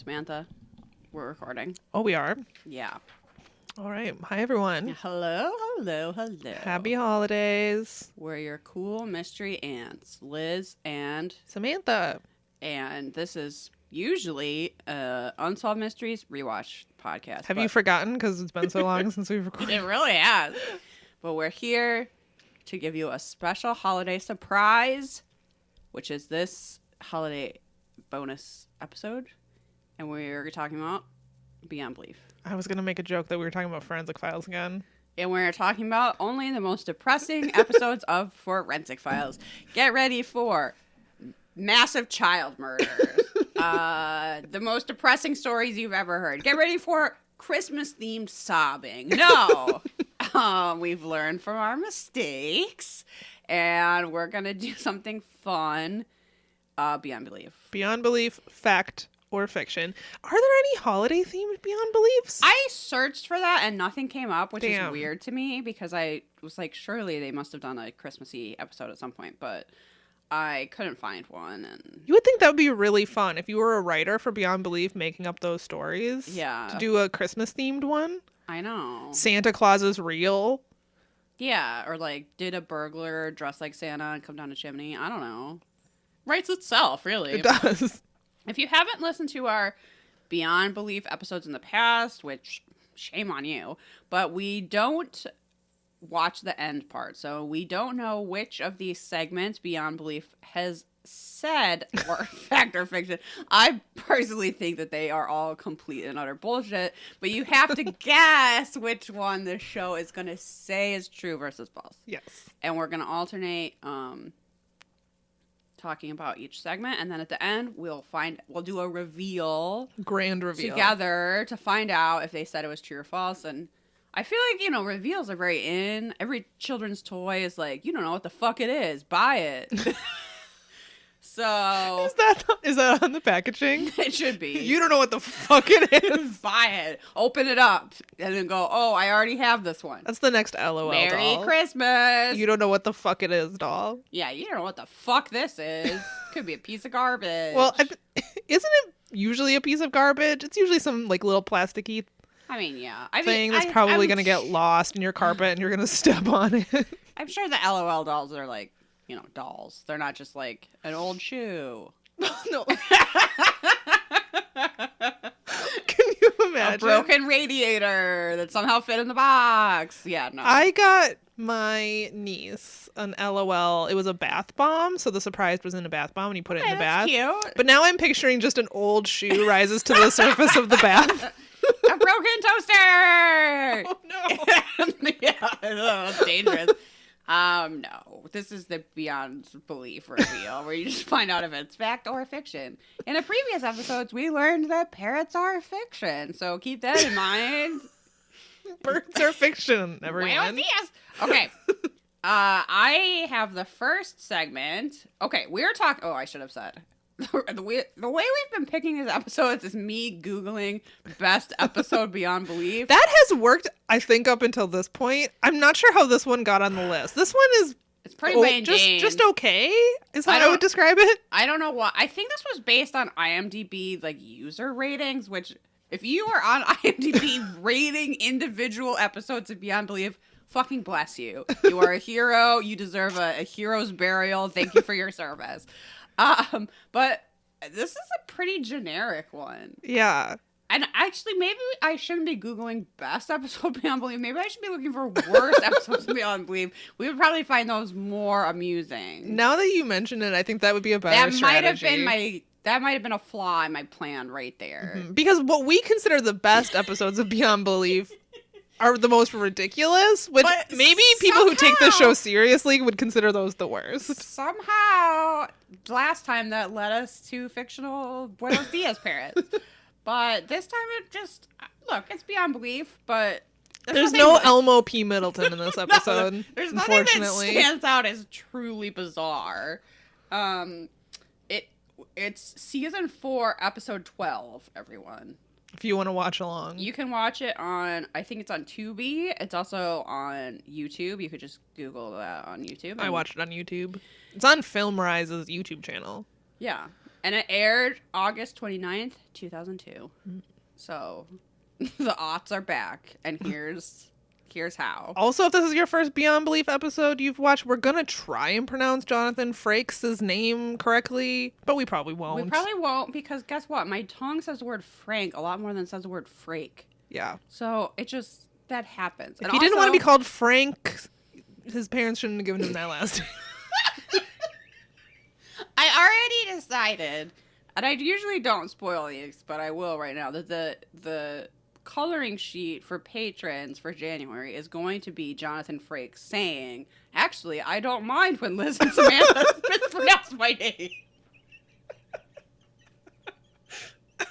Samantha. We're recording. Oh, we are? Yeah. All right. Hi, everyone. Hello. Happy holidays. We're your cool mystery aunts, Liz and Samantha. And this is usually Unsolved Mysteries Rewatch podcast. Have you forgotten? Because it's been so long since we've recorded. It really has. But we're here to give you a special holiday surprise, which is this holiday bonus episode. And we're talking about Beyond Belief. I was going to make a joke that we were talking about Forensic Files again. And we're talking about only the most depressing episodes of Forensic Files. Get ready for massive child murders. The most depressing stories you've ever heard. Get ready for Christmas-themed sobbing. No. We've learned from our mistakes. And we're going to do something fun. Beyond Belief. Beyond Belief, fact or fiction. Are there any holiday-themed Beyond Beliefs? I searched for that and nothing came up, which Damn. is weird to me because I was like, surely they must have done a Christmassy episode at some point, but I couldn't find one. And You would think that would be really fun if you were a writer for Beyond Belief making up those stories. Yeah. To do a Christmas-themed one. I know. Santa Claus is real. Yeah, or like, did a burglar dress like Santa and come down a chimney? I don't know. Writes itself, really. It does. If you haven't listened to our Beyond Belief episodes in the past, which shame on you, but we don't watch the end part. So we don't know which of these segments Beyond Belief has said or fact or fiction. I personally think that they are all complete and utter bullshit, but you have to guess which one the show is going to say is true versus false. Yes. And we're going to alternate talking about each segment, and then at the end we'll do a reveal, Grand reveal together to find out if they said it was true or false. And I feel like, reveals are very in. Every children's toy is like, you don't know what the fuck it is, buy it. So is that on the packaging? it should be. You don't know what the fuck it is. Buy it, open it up, and then go, oh, I already have this one. That's the next LOL Merry doll. Christmas. You don't know what the fuck it is, doll. Yeah, you don't know what the fuck this is. Could be a piece of garbage. Well, isn't it usually a piece of garbage? It's usually some like little plasticky I mean, yeah. thing that's probably going to get lost in your carpet and you're going to step on it. I'm sure the LOL dolls are like, dolls. They're not just like an old shoe. No. Can you imagine? A broken radiator that somehow fit in the box. Yeah, no. I got my niece an LOL. It was a bath bomb, so the surprise was in a bath bomb and you put it in the bath. Cute. But now I'm picturing just an old shoe rises to the surface of the bath. A broken toaster! Oh, no. Yeah, that's dangerous. No. This is the Beyond Belief reveal where you just find out if it's fact or fiction. In the previous episodes, we learned that parrots are fiction, so keep that in mind. Birds are fiction, everyone. Buenos dias. Okay. I have the first segment. Okay, we're talking... Oh, I should have said... The way we've been picking these episodes is me Googling best episode Beyond Belief. That has worked, I think, up until this point. I'm not sure how this one got on the list. This one is... It's pretty mundane. Just okay, is how I would describe it. I don't know why. I think this was based on IMDb, like, user ratings, which, if you are on IMDb rating individual episodes of Beyond Belief, fucking bless you. You are a hero. You deserve a hero's burial. Thank you for your service. But this is a pretty generic one. Yeah. And actually, maybe I shouldn't be Googling best episode Beyond Belief. Maybe I should be looking for worst episodes of Beyond Belief. We would probably find those more amusing. Now that you mention it, I think that would be a better strategy. That might have been a flaw in my plan right there. Mm-hmm. Because what we consider the best episodes of Beyond Belief are the most ridiculous, which But maybe people who take the show seriously would consider those the worst. Somehow, last time that led us to fictional Buenos Dias parrots. But this time it just... Look, it's Beyond Belief, but... There's no Elmo P. Middleton in this episode, no, there's unfortunately. nothing that stands out as truly bizarre. It's season 4, episode 12, everyone. If you want to watch along. You can watch it on, I think it's on Tubi. It's also on YouTube. You could just Google that on YouTube. I watched it on YouTube. It's on Film Rise's YouTube channel. Yeah. And it aired August 29th, 2002. So the aughts are back, and here's how. Also, if this is your first Beyond Belief episode you've watched, we're gonna try and pronounce Jonathan Frakes' name correctly, but we probably won't. We probably won't, because guess what? My tongue says the word Frank a lot more than it says the word Frake. Yeah. So it just, that happens. If he didn't want to be called Frank, his parents shouldn't have given him that last name. I already decided, and I usually don't spoil these, but I will right now, that the coloring sheet for patrons for January is going to be Jonathan Frakes saying, actually, I don't mind when Liz and Samantha mispronounce my name. So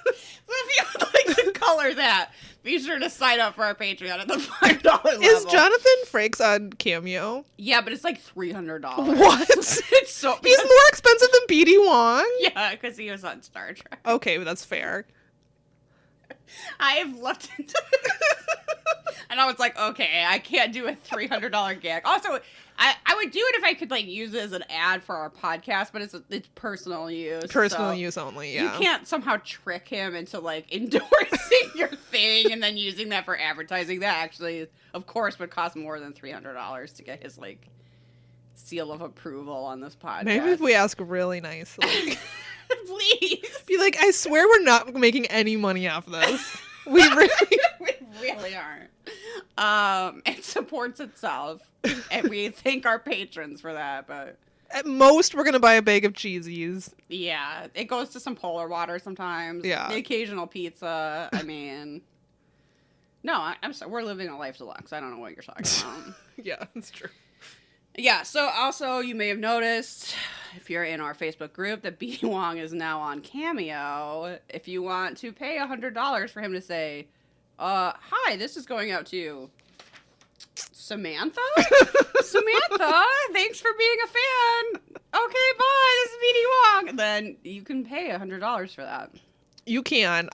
if you would like to color that, be sure to sign up for our Patreon at the $5 level. Is Jonathan Frakes on Cameo? Yeah, but it's like $300. What? It's so... He's more expensive than B.D. Wong? Yeah, because he was on Star Trek. Okay, but that's fair. I have looked into it. And I was like, okay, I can't do a $300 gag. Also, I would do it if I could, like, use it as an ad for our podcast, but it's personal use. Personal use only, yeah. You can't somehow trick him into, like, endorsing your thing and then using that for advertising. That actually, of course, would cost more than $300 to get his, like, seal of approval on this podcast. Maybe if we ask really nicely. Please. Be like, I swear we're not making any money off this. We really aren't. It supports itself, and we thank our patrons for that. But at most, we're gonna buy a bag of cheesies. Yeah, it goes to some polar water sometimes. Yeah, the occasional pizza. I mean, no, I'm sorry. We're living a life deluxe. I don't know what you're talking about. Yeah, that's true. Yeah, so also you may have noticed, if you're in our Facebook group, that B.D. Wong is now on Cameo. If you want to pay $100 for him to say, hi, this is going out to Samantha? Samantha, thanks for being a fan. Okay, bye, this is B.D. Wong. Then you can pay $100 for that. You can.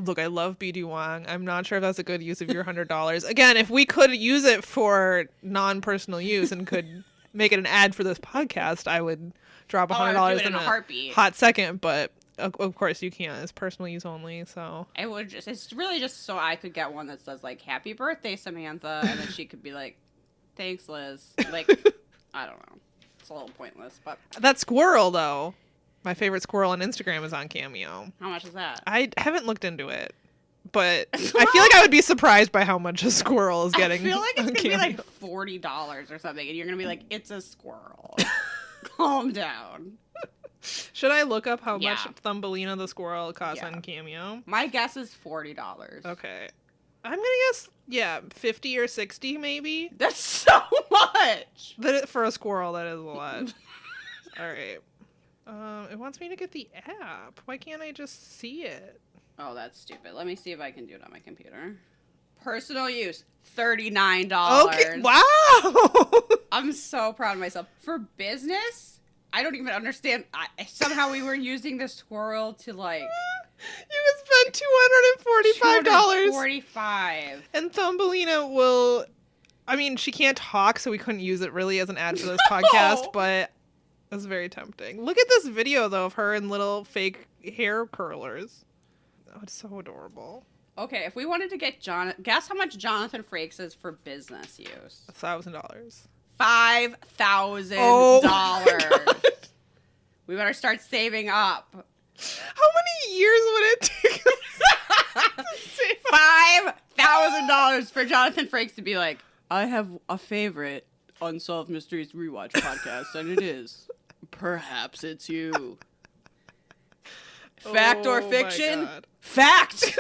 Look, I love B.D. Wong. I'm not sure if that's a good use of your $100. Again, if we could use it for non-personal use and could make it an ad for this podcast, I would drop $100 in a heartbeat. Hot second. But of course you can't. It's personal use only. So it's really just so I could get one that says like "Happy Birthday, Samantha," and then she could be like, "Thanks, Liz." Like, I don't know. It's a little pointless, but that squirrel though. My favorite squirrel on Instagram is on Cameo. How much is that? I haven't looked into it, but I feel like I would be surprised by how much a squirrel is getting. I feel like it's going to be like Cameo. $40 or something, and you're going to be like, it's a squirrel. Calm down. Should I look up how much Thumbelina the squirrel costs on Cameo? My guess is $40. Okay. I'm going to guess, 50 or 60 maybe. That's so much! For a squirrel, that is a lot. All right. It wants me to get the app. Why can't I just see it? Oh, that's stupid. Let me see if I can do it on my computer. Personal use, $39. Okay, wow! I'm so proud of myself. For business, I don't even understand. Somehow we were using the squirrel to like... You can spend $245. $245. And Thumbelina will... I mean, she can't talk, so we couldn't use it really as an ad for this podcast, but... That's very tempting. Look at this video, though, of her in little fake hair curlers. Oh, it's so adorable. Okay, if we wanted to get guess how much Jonathan Frakes is for business use? $1,000. $5,000. Oh, we better start saving up. How many years would it take us to save $5,000 for Jonathan Frakes to be like, I have a favorite Unsolved Mysteries Rewatch podcast, and it is Perhaps It's You. Fact or fiction? Fact!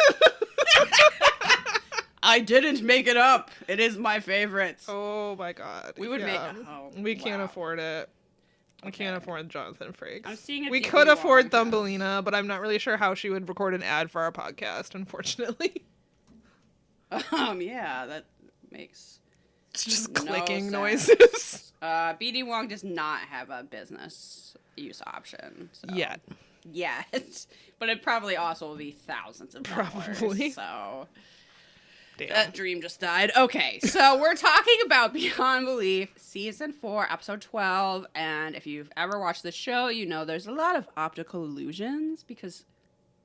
I didn't make it up. It is my favorite. Oh my god. We would make... we can't afford it. Okay. We can't afford Jonathan Frakes. I'm seeing we could afford Thumbelina, but I'm not really sure how she would record an ad for our podcast, unfortunately. Yeah, that makes... It's just clicking noises. B.D. Wong does not have a business use option. So. Yet. But it probably also will be thousands of dollars. Probably. So, Damn. That dream just died. Okay, so we're talking about Beyond Belief, Season 4, Episode 12, and if you've ever watched the show, you know there's a lot of optical illusions because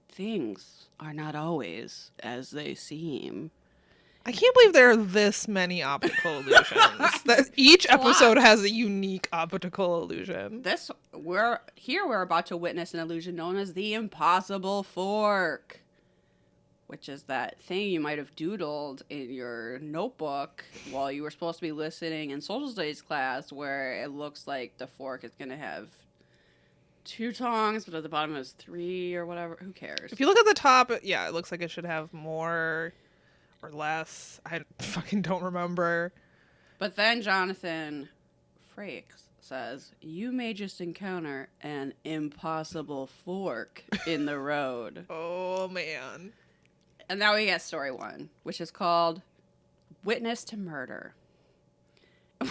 things are not always as they seem. I can't believe there are this many optical illusions. That each episode has a unique optical illusion. We're about to witness an illusion known as the impossible fork, which is that thing you might have doodled in your notebook while you were supposed to be listening in social studies class, where it looks like the fork is going to have 2 tongs, but at the bottom is 3 or whatever. Who cares? If you look at the top, yeah, it looks like it should have more or less. I fucking don't remember. But then Jonathan Frakes says, you may just encounter an impossible fork in the road. Oh, man. And now we get story 1, which is called Witness to Murder.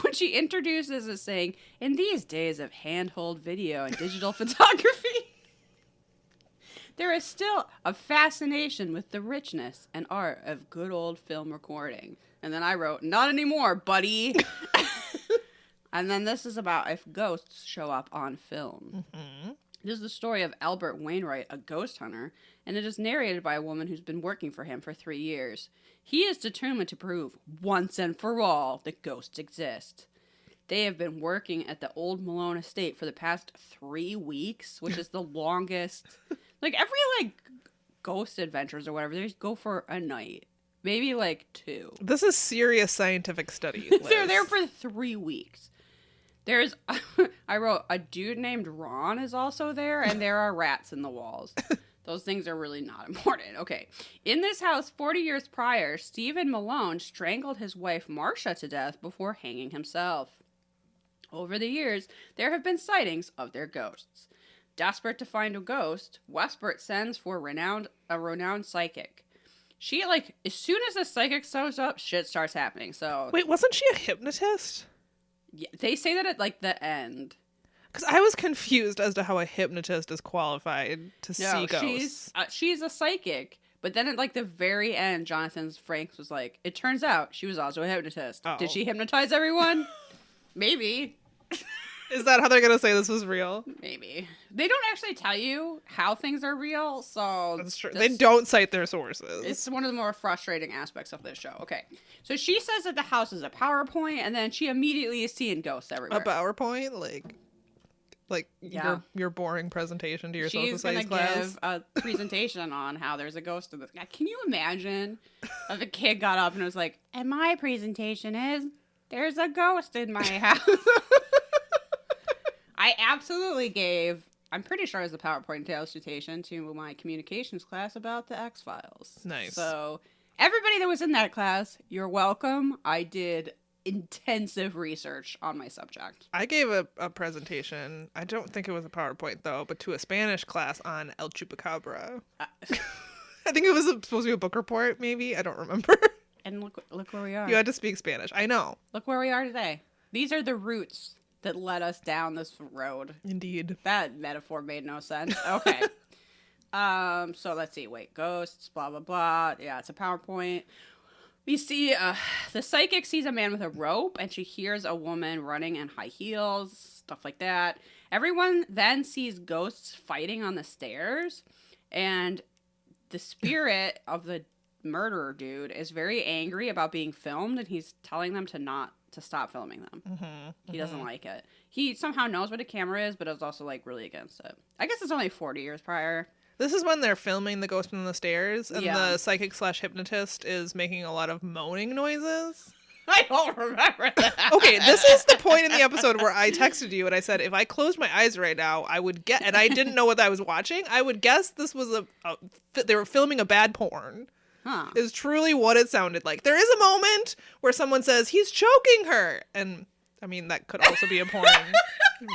What she introduces is saying, in these days of handhold video and digital photography, there is still a fascination with the richness and art of good old film recording. And then I wrote, not anymore, buddy. And then this is about if ghosts show up on film. Mm-hmm. This is the story of Albert Wainwright, a ghost hunter, and it is narrated by a woman who's been working for him for 3 years. He is determined to prove, once and for all, that ghosts exist. They have been working at the Old Malone estate for the past 3 weeks, which is the longest. Like, every, ghost adventures or whatever, they just go for a night. Maybe, 2. This is serious scientific study. Liz. They're there for 3 weeks. There's, I wrote, a dude named Ron is also there, and there are rats in the walls. Those things are really not important. Okay. In this house, 40 years prior, Stephen Malone strangled his wife, Marcia, to death before hanging himself. Over the years, there have been sightings of their ghosts. Desperate to find a ghost, Westbrook sends for a renowned psychic. She, as soon as the psychic shows up, shit starts happening, so... Wait, wasn't she a hypnotist? Yeah, they say that at, the end. Because I was confused as to how a hypnotist is qualified to see ghosts. She's a psychic. But then at, the very end, Jonathan Frakes was like, it turns out she was also a hypnotist. Oh. Did she hypnotize everyone? Maybe. Is that how they're going to say this was real? Maybe. They don't actually tell you how things are real, so... That's true. They don't cite their sources. It's one of the more frustrating aspects of this show. Okay. So she says that the house is a PowerPoint, and then she immediately is seeing ghosts everywhere. A PowerPoint? Yeah. your boring presentation to your social She's studies gonna class? give a presentation on how there's a ghost in this. Can you imagine if a kid got up and was like, and my presentation is, there's a ghost in my house. I absolutely gave, I'm pretty sure it was a PowerPoint presentation to my communications class about the X-Files. Nice. So everybody that was in that class, you're welcome. I did intensive research on my subject. I gave a presentation, I don't think it was a PowerPoint though, but to a Spanish class on El Chupacabra. I think it was supposed to be a book report, maybe. I don't remember. And look where we are. You had to speak Spanish. I know. Look where we are today. These are the roots that led us down this road. Indeed. That metaphor made no sense. Okay. So let's see. Wait, ghosts, blah, blah, blah. Yeah, it's a PowerPoint. We see the psychic sees a man with a rope, and she hears a woman running in high heels, stuff like that. Everyone then sees ghosts fighting on the stairs, and the spirit of the murderer dude is very angry about being filmed, and he's telling them to stop filming them. Mm-hmm. He doesn't like it. He somehow knows what a camera is, but is also really against it. I guess it's only 40 years prior. This is when they're filming the ghost on the stairs, and Yeah. the psychic / hypnotist is making a lot of moaning noises. I don't remember that. Okay, this is the point in the episode where I texted you and I said, if I closed my eyes right now, I would get, and I didn't know what I was watching, I would guess this was they were filming a bad porn. Huh. Is truly what it sounded like. There is a moment where someone says, he's choking her. And, I mean, that could also be a porn.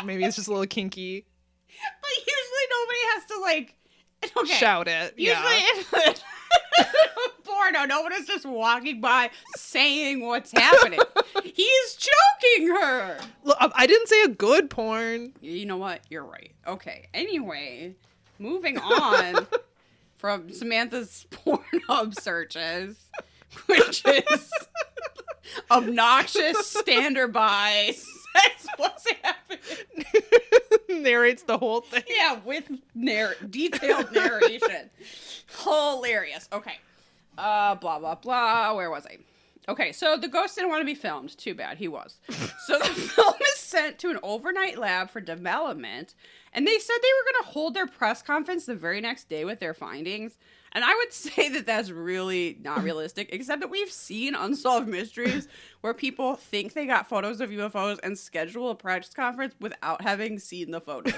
Maybe it's just a little kinky. But usually nobody has to, okay. Shout it. Usually Yeah. in porno, nobody's just walking by saying what's happening. He's choking her. Look, I didn't say a good porn. You know what? You're right. Okay. Anyway, moving on from Samantha's Pornhub searches, which is obnoxious, standard-by sex plus happening. Narrates the whole thing. Yeah, with detailed narration. Hilarious. Okay. Blah, blah, blah. Where was I? Okay, so the ghost didn't want to be filmed. Too bad, he was. So the film is sent to an overnight lab for development, and they said they were going to hold their press conference the very next day with their findings. And I would say that that's really not realistic, except that we've seen Unsolved Mysteries where people think they got photos of UFOs and schedule a press conference without having seen the photos.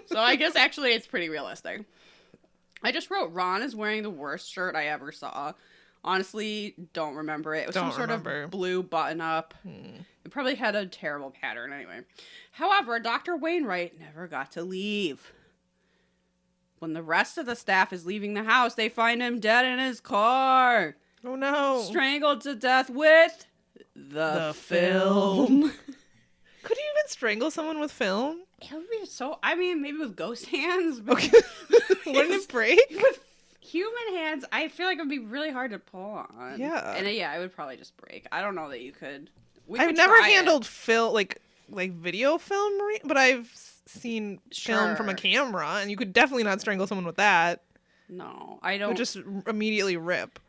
So I guess actually it's pretty realistic. I just wrote, Ron is wearing the worst shirt I ever saw. Honestly, don't remember it. It was some sort of blue button-up. It probably had a terrible pattern anyway. However, Dr. Wainwright never got to leave. When the rest of the staff is leaving the house, they find him dead in his car. Oh, no. Strangled to death with the film. Could you even strangle someone with film? It would be so... I mean, maybe with ghost hands. But Okay. Wouldn't it break? With human hands, I feel like it would be really hard to pull on. Yeah. And yeah, it would probably just break. I don't know that you could... I've never handled film, like video film, but I've seen film from a camera, and you could definitely not strangle someone with that. No, I don't. It would just immediately rip.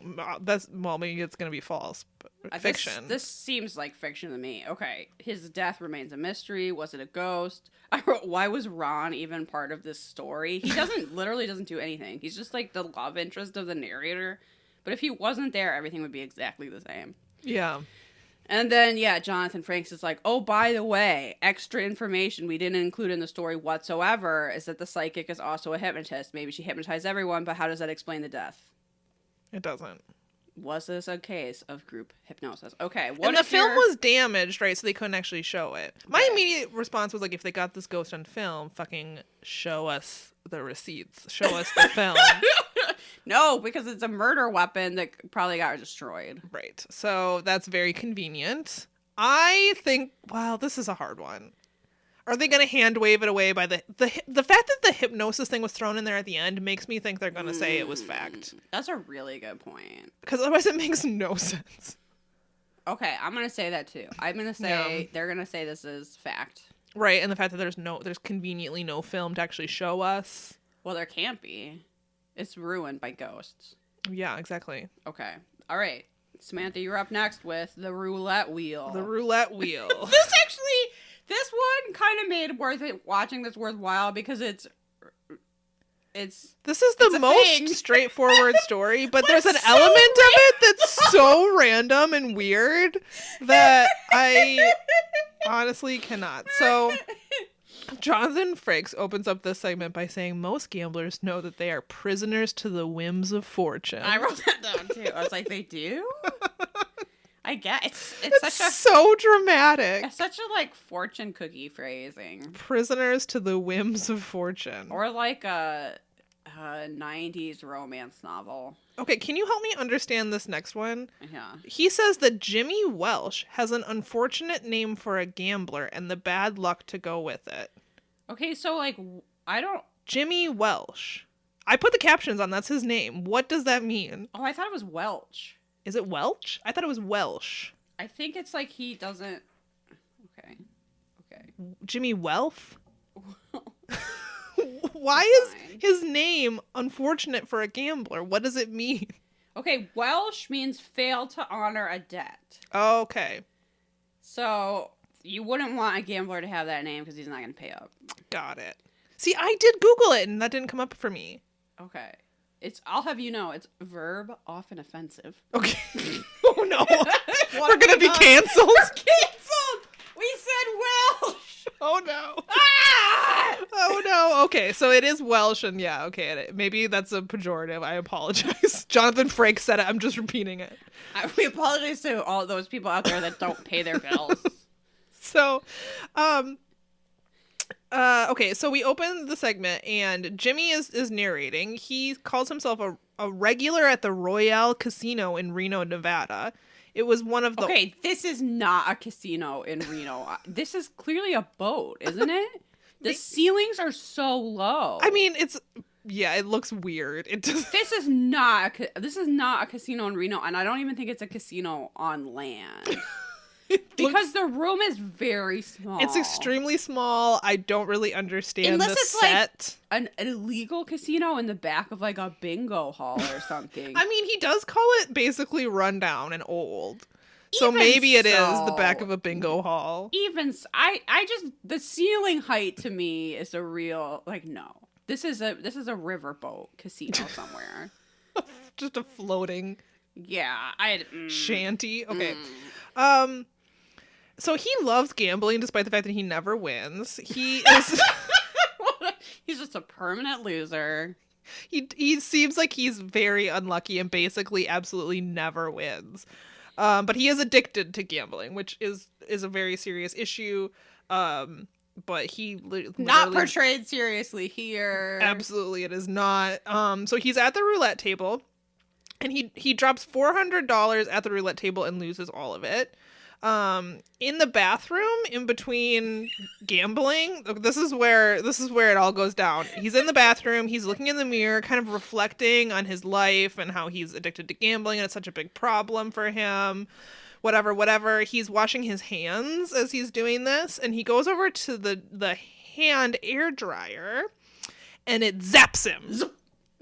Maybe it's gonna be false, but fiction. This seems like fiction to me. Okay, his death remains a mystery. Was it a ghost? I wrote, why was Ron even part of this story? He literally doesn't do anything. He's just like the love interest of the narrator. But if he wasn't there, everything would be exactly the same. Yeah. And then, Jonathan Frakes is like, oh, by the way, extra information we didn't include in the story whatsoever is that the psychic is also a hypnotist. Maybe she hypnotized everyone, but how does that explain the death? It doesn't. Was this a case of group hypnosis? Okay. And the film was damaged, right? So they couldn't actually show it. My immediate response was like, if they got this ghost on film, fucking show us the receipts. Show us the film. No, because it's a murder weapon that probably got destroyed. Right. So that's very convenient. I think, wow, this is a hard one. Are they going to hand wave it away by the fact that the hypnosis thing was thrown in there at the end makes me think they're going to say it was fact. That's a really good point. Because otherwise it makes no sense. Okay, I'm going to say that too. I'm going to say they're going to say this is fact. Right, and the fact that there's conveniently no film to actually show us. Well, there can't be. It's ruined by ghosts. Yeah, exactly. Okay. All right. Samantha, you're up next with the roulette wheel. The roulette wheel. This one kind of made watching this worthwhile because this is the most straightforward story, but there's an element of it that's so random and weird that I honestly cannot. So Jonathan Frakes opens up this segment by saying most gamblers know that they are prisoners to the whims of fortune. I wrote that down too. I was like, they do? I guess it's so dramatic. It's such a like fortune cookie phrasing. Prisoners to the whims of fortune, or like a 90s romance novel. Okay, can you help me understand this next one? Yeah. He says that Jimmy Welsh has an unfortunate name for a gambler and the bad luck to go with it. Okay, so like Jimmy Welsh. I put the captions on. That's his name. What does that mean? Oh, I thought it was Welch. Is it Welch? I thought it was Welsh. I think it's like he doesn't... Okay. Jimmy Welf? Why is his name unfortunate for a gambler? What does it mean? Okay, Welsh means fail to honor a debt. Okay. So you wouldn't want a gambler to have that name because he's not going to pay up. Got it. See, I did Google it and that didn't come up for me. Okay. I'll have you know, it's verb, often offensive. Okay. Oh no. We're going to be canceled. We're canceled. We said Welsh. Oh no. Ah! Oh no. Okay, so it is Welsh and okay, maybe that's a pejorative. I apologize. Jonathan Frakes said it. I'm just repeating it. We apologize to all those people out there that don't pay their bills. So, okay, so we open the segment and Jimmy is narrating. He calls himself a regular at the Royale Casino in Reno, Nevada. It was one of the... Okay, this is not a casino in Reno. This is clearly a boat, isn't it? The ceilings are so low. I mean, it's Yeah, it looks weird. It just... This is not a casino in Reno, and I don't even think it's a casino on land. Because the room is very small. It's extremely small. I don't really understand Unless the it's set. Like an illegal casino in the back of like a bingo hall or something. I mean, he does call it basically rundown and old. So Even maybe it is so, the back of a bingo hall. I just, the ceiling height to me is a real, like, no. This is a riverboat casino somewhere. Just a floating Yeah, shanty. Okay. So he loves gambling despite the fact that he never wins. He is He's just a permanent loser. he seems like he's very unlucky and basically absolutely never wins. But he is addicted to gambling, which is a very serious issue. But he not portrayed seriously here. Absolutely, it is not. So he's at the roulette table, and he drops $400 at the roulette table and loses all of it. In the bathroom, in between gambling, this is where it all goes down. He's in the bathroom, he's looking in the mirror, kind of reflecting on his life and how he's addicted to gambling and it's such a big problem for him. Whatever. He's washing his hands as he's doing this, and he goes over to the hand air dryer, and it zaps him. Zip,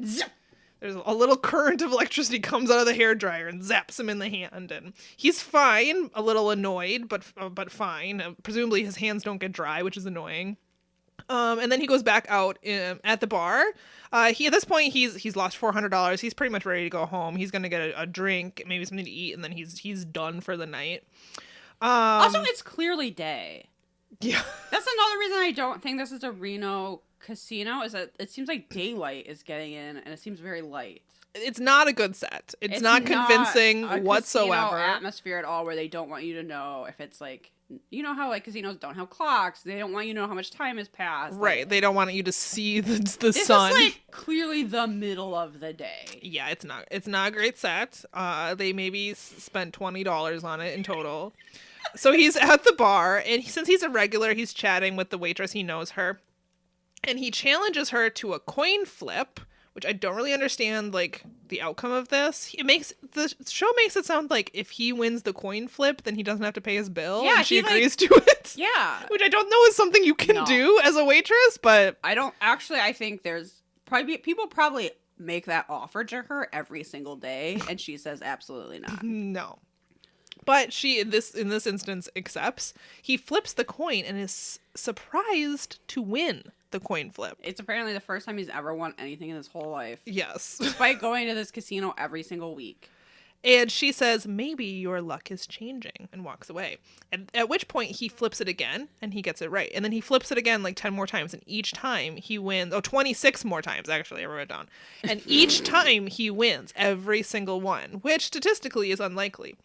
zip. There's a little current of electricity comes out of the hairdryer and zaps him in the hand, and he's fine, a little annoyed, but fine. Presumably his hands don't get dry, which is annoying. And then he goes back out at the bar. At this point he's lost $400. He's pretty much ready to go home. He's gonna get a drink, maybe something to eat, and then he's done for the night. Also, it's clearly day. Yeah, that's another reason I don't think this is a Reno casino, is that it seems like daylight is getting in and it seems very light. It's not a good set. It's not convincing whatsoever. Atmosphere at all, where they don't want you to know if it's like, you know how like casinos don't have clocks, they don't want you to know how much time has passed, right? Like, they don't want you to see the this sun. Is like clearly the middle of the day. Yeah, it's not a great set. They maybe spent $20 on it in total. So he's at the bar, and since he's a regular, he's chatting with the waitress. He knows her. And he challenges her to a coin flip, which I don't really understand, like, the outcome of this. The show makes it sound like if he wins the coin flip, then he doesn't have to pay his bill. Yeah, and she agrees to it. Yeah. Which I don't know is something you can do as a waitress, but... I think there's people probably make that offer to her every single day, and she says absolutely not. No. But she, in this instance, accepts. He flips the coin and is surprised to win the coin flip. It's apparently the first time he's ever won anything in his whole life. Yes. Despite going to this casino every single week. And she says, maybe your luck is changing, and walks away. And at which point he flips it again, and he gets it right. And then he flips it again like 10 more times, and each time he wins. 26 more times, actually, I wrote it down. And each time he wins, every single one, which statistically is unlikely.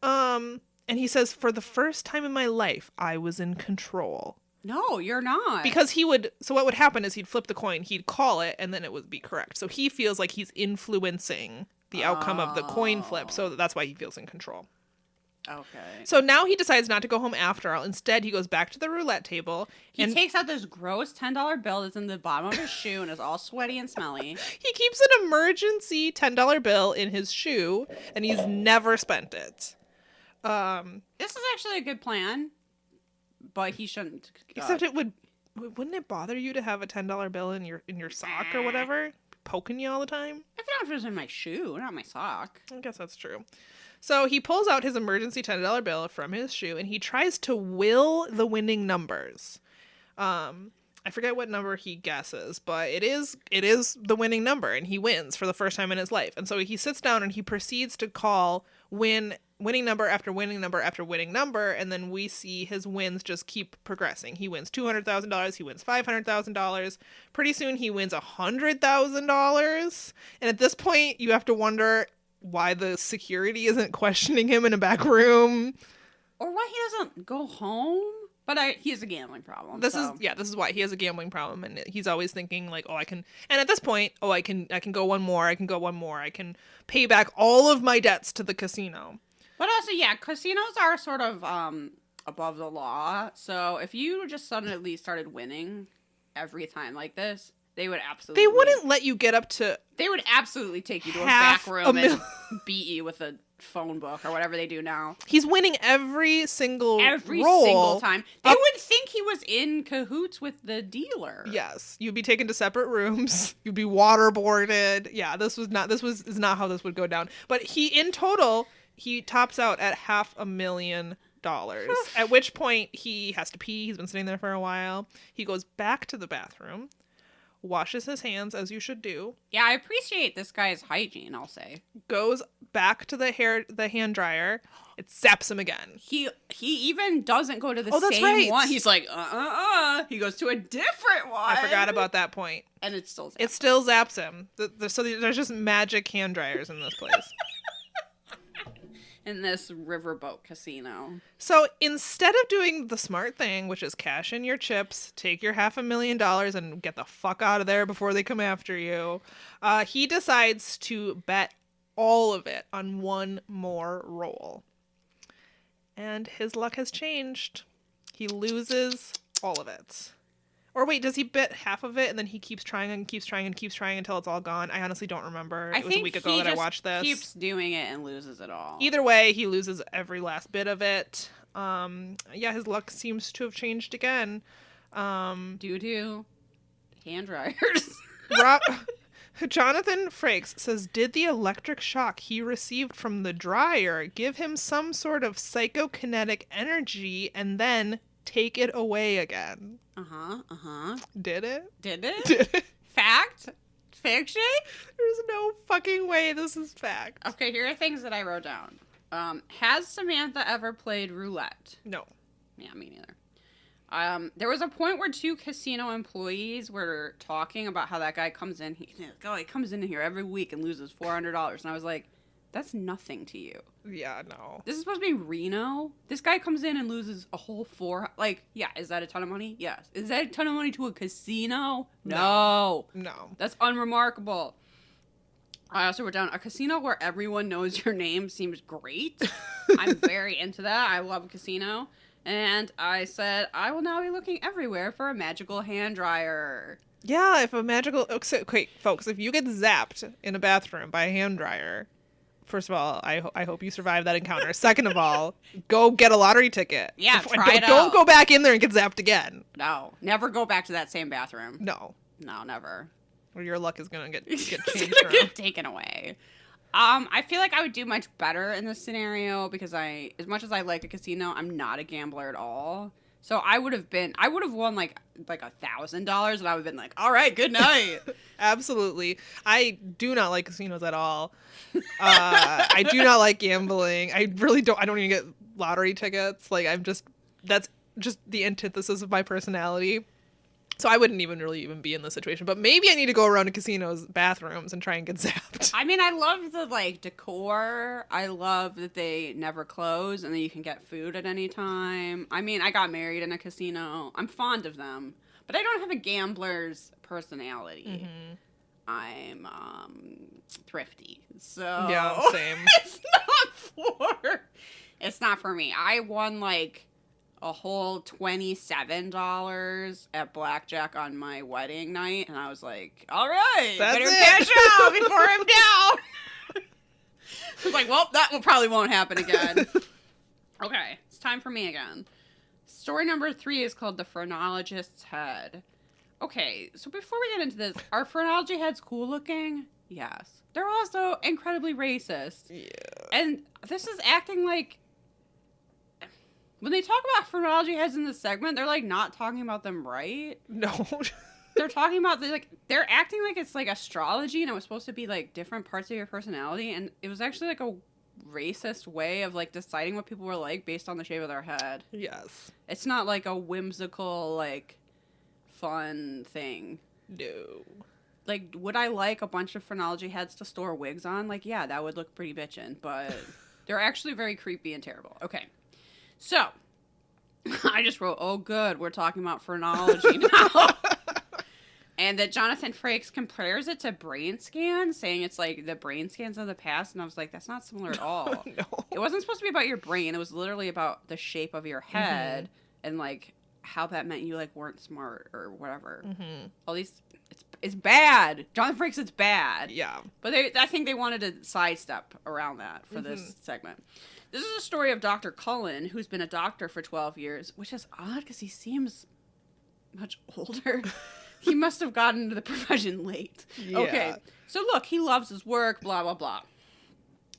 And he says, for the first time in my life, I was in control. No, you're not. Because so what would happen is he'd flip the coin, he'd call it, and then it would be correct. So he feels like he's influencing the outcome of the coin flip, so that's why he feels in control. Okay. So now he decides not to go home after all. Instead, he goes back to the roulette table. He takes out this gross $10 bill that's in the bottom of his shoe and is all sweaty and smelly. He keeps an emergency $10 bill in his shoe, and he's never spent it. This is actually a good plan, but he shouldn't. Except wouldn't it bother you to have a $10 bill in your sock or whatever, poking you all the time? If it was in my shoe, not my sock. I guess that's true. So he pulls out his emergency $10 bill from his shoe, and he tries to will the winning numbers. I forget what number he guesses, but it is the winning number, and he wins for the first time in his life. And so he sits down and he proceeds to call winning number after winning number after winning number, and then we see his wins just keep progressing. He wins $200,000, he wins $500,000. Pretty soon he wins $100,000. And at this point, you have to wonder why the security isn't questioning him in a back room, or why he doesn't go home. But he has a gambling problem. This is why he has a gambling problem, and he's always thinking like, I can. And at this point, I can go one more. I can pay back all of my debts to the casino. But also, yeah, casinos are sort of above the law. So if you just suddenly started winning every time like this, They would absolutely. They wouldn't let you get up to. They would absolutely take you to a half back room a and beat you with a phone book or whatever they do now. He's winning every single single time. They would think he was in cahoots with the dealer. Yes, you'd be taken to separate rooms. You'd be waterboarded. Yeah, this is not how this would go down. But in total, he tops out at $500,000. At which point he has to pee. He's been sitting there for a while. He goes back to the bathroom, washes his hands as you should do. Yeah, I appreciate this guy's hygiene, I'll say. Goes back to the hand dryer. It zaps him again. He even doesn't go to the same right. one. He's like, He goes to a different one. I forgot about that point. And it still zaps It still zaps him. So there's just magic hand dryers in this place. In this riverboat casino. So instead of doing the smart thing, which is cash in your chips, take your $500,000 and get the fuck out of there before they come after you, he decides to bet all of it on one more roll. And his luck has changed. He loses all of it. Or wait, does he bet half of it and then he keeps trying and keeps trying and keps trying until it's all gone? I honestly don't remember. It was a week ago that I watched this. He keeps doing it and loses it all. Either way, he loses every last bit of it. His luck seems to have changed again. Due to hand dryers. Jonathan Frakes says, did the electric shock he received from the dryer give him some sort of psychokinetic energy and then take it away again? Did it? Did it? Did it? Fact? Fiction? There's no fucking way this is fact. Okay, here are things that I wrote down. Has Samantha ever played roulette? No. Yeah, me neither. There was a point where two casino employees were talking about how that guy comes in. He comes in here every week and loses $400. And I was like, that's nothing to you. Yeah, no. This is supposed to be Reno. This guy comes in and loses a whole is that a ton of money? Yes. Is that a ton of money to a casino? No. That's unremarkable. I also wrote down, a casino where everyone knows your name seems great. I'm very into that. I love a casino. And I said, I will now be looking everywhere for a magical hand dryer. Yeah, if a magical... Okay, folks, if you get zapped in a bathroom by a hand dryer... First of all, I hope you survive that encounter. Second of all, go get a lottery ticket. Yeah, try it out. Don't go back in there and get zapped again. No, never go back to that same bathroom. No, never. Or your luck is gonna get changed. Get taken away. I feel like I would do much better in this scenario because as much as I like a casino, I'm not a gambler at all. So I would have won like $1,000 and I would have been like, all right, good night. Absolutely. I do not like casinos at all. I do not like gambling. I don't even get lottery tickets. That's just the antithesis of my personality. So I wouldn't even be in this situation. But maybe I need to go around to casinos' bathrooms and try and get zapped. I mean, I love the decor. I love that they never close and that you can get food at any time. I mean, I got married in a casino. I'm fond of them, but I don't have a gambler's personality. Mm-hmm. I'm thrifty, so yeah, same. It's not for me. I won a whole $27 at blackjack on my wedding night, and I was like, all right, better cash out before I'm down. I was like, well, that probably won't happen again. Okay, it's time for me again. Story number 3 is called The Phrenologist's Head. Okay, so before we get into this, are phrenology heads cool looking? Yes. They're also incredibly racist. Yeah. And this is acting like... When they talk about phrenology heads in this segment, they're not talking about them right. No. They're talking about they're acting like it's astrology and it was supposed to be different parts of your personality, and it was actually a racist way of deciding what people were like based on the shape of their head. Yes. It's not a whimsical fun thing. No. Would I like a bunch of phrenology heads to store wigs on? Yeah, that would look pretty bitchin', but they're actually very creepy and terrible. Okay. So, I just wrote, oh, good, we're talking about phrenology now. And that Jonathan Frakes compares it to brain scans, saying it's the brain scans of the past. And I was like, that's not similar at all. No. It wasn't supposed to be about your brain. It was literally about the shape of your head and, how that meant you like weren't smart or whatever. Mm-hmm. All these, it's bad. Jonathan Frakes, it's bad. Yeah. But I think they wanted to sidestep around that for this segment. This is a story of Dr. Cullen, who's been a doctor for 12 years, which is odd because he seems much older. He must have gotten into the profession late. Yeah. Okay. So look, he loves his work, blah, blah, blah.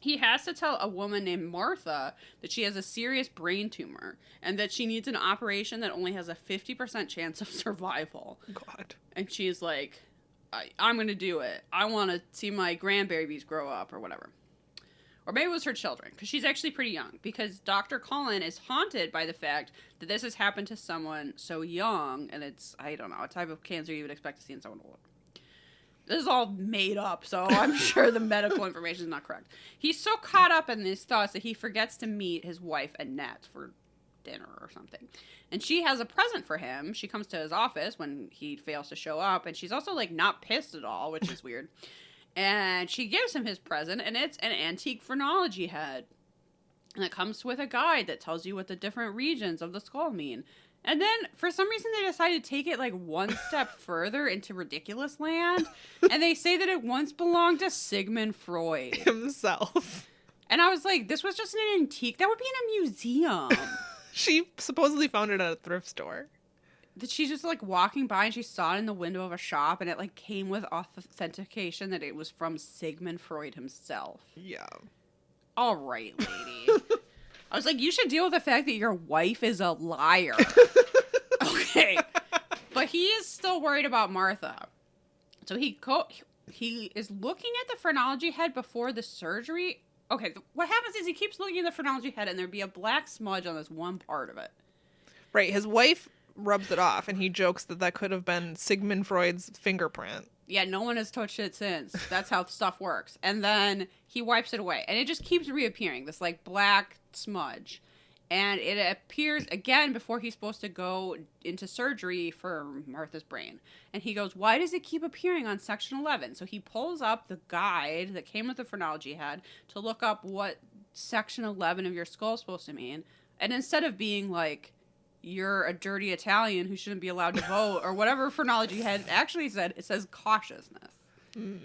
He has to tell a woman named Martha that she has a serious brain tumor and that she needs an operation that only has a 50% chance of survival. God. And she's like, I'm going to do it. I want to see my grandbabies grow up or whatever. Or maybe it was her children, because she's actually pretty young. Because Dr. Cullen is haunted by the fact that this has happened to someone so young, and it's, I don't know, a type of cancer you would expect to see in someone older. This is all made up, so I'm sure the medical information is not correct. He's so caught up in these thoughts that he forgets to meet his wife, Annette, for dinner or something. And she has a present for him. She comes to his office when he fails to show up, and she's also, like, not pissed at all, which is weird. And she gives him his present, and it's an antique phrenology head. And it comes with a guide that tells you what the different regions of the skull mean. And then, for some reason, they decided to take it, like, one step further into ridiculous land. And they say that it once belonged to Sigmund Freud. Himself. And I was like, this was just an antique. That would be in a museum. She supposedly found it at a thrift store. That she's just, like, walking by and she saw it in the window of a shop. And it, like, came with authentication that it was from Sigmund Freud himself. Yeah. All right, lady. I was like, you should deal with the fact that your wife is a liar. Okay. But he is still worried about Martha. So he is looking at the phrenology head before the surgery. Okay, what happens is he keeps looking at the phrenology head and there'd be a black smudge on this one part of it. Right, his wife rubs it off and he jokes that could have been Sigmund Freud's fingerprint. Yeah, no one has touched it since. That's how stuff works. And then he wipes it away. And it just keeps reappearing, this, like, black smudge. And it appears again before he's supposed to go into surgery for Martha's brain. And he goes, why does it keep appearing on section 11? So he pulls up the guide that came with the phrenology head to look up what section 11 of your skull is supposed to mean. And instead of being like, you're a dirty Italian who shouldn't be allowed to vote, or whatever phrenology head actually said, it says cautiousness. Mm.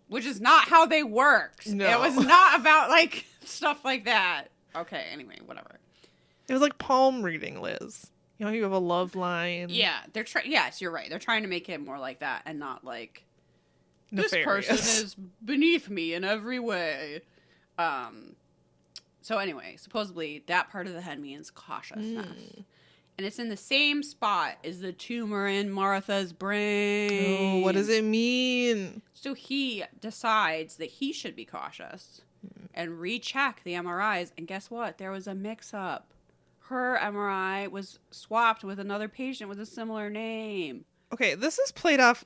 Which is not how they worked. No. It was not about, like, stuff like that. Okay, anyway, whatever. It was like palm reading, Liz. You know, you have a love line. Yeah, yes, you're right. They're trying to make it more like that and not like, nefarious. This person is beneath me in every way. So anyway, supposedly that part of the head means cautiousness. And it's in the same spot as the tumor in Martha's brain. Oh, what does it mean? So he decides that he should be cautious and recheck the MRIs. And guess what? There was a mix-up. Her MRI was swapped with another patient with a similar name. Okay, this is played off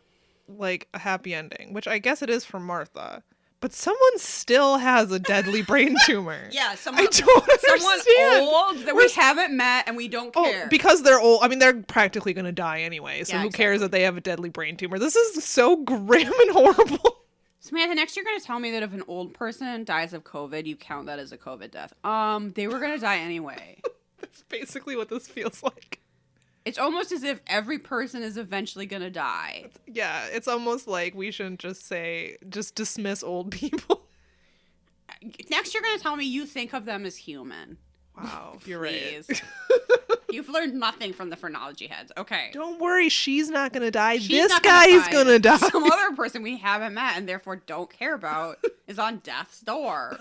like a happy ending, which I guess it is for Martha. But someone still has a deadly brain tumor. Yeah, someone old that we haven't met and we don't care. Oh, because they're old. I mean, they're practically going to die anyway. So yeah, who cares that they have a deadly brain tumor? This is so grim and horrible. Samantha, next you're going to tell me that if an old person dies of COVID, you count that as a COVID death. They were going to die anyway. That's basically what this feels like. It's almost as if every person is eventually going to die. Yeah, it's almost like we shouldn't just dismiss old people. Next, you're going to tell me you think of them as human. Wow, you're right. You've learned nothing from the phrenology heads. Okay. Don't worry, she's not going to die. This guy is going to die. Some other person we haven't met and therefore don't care about is on death's door.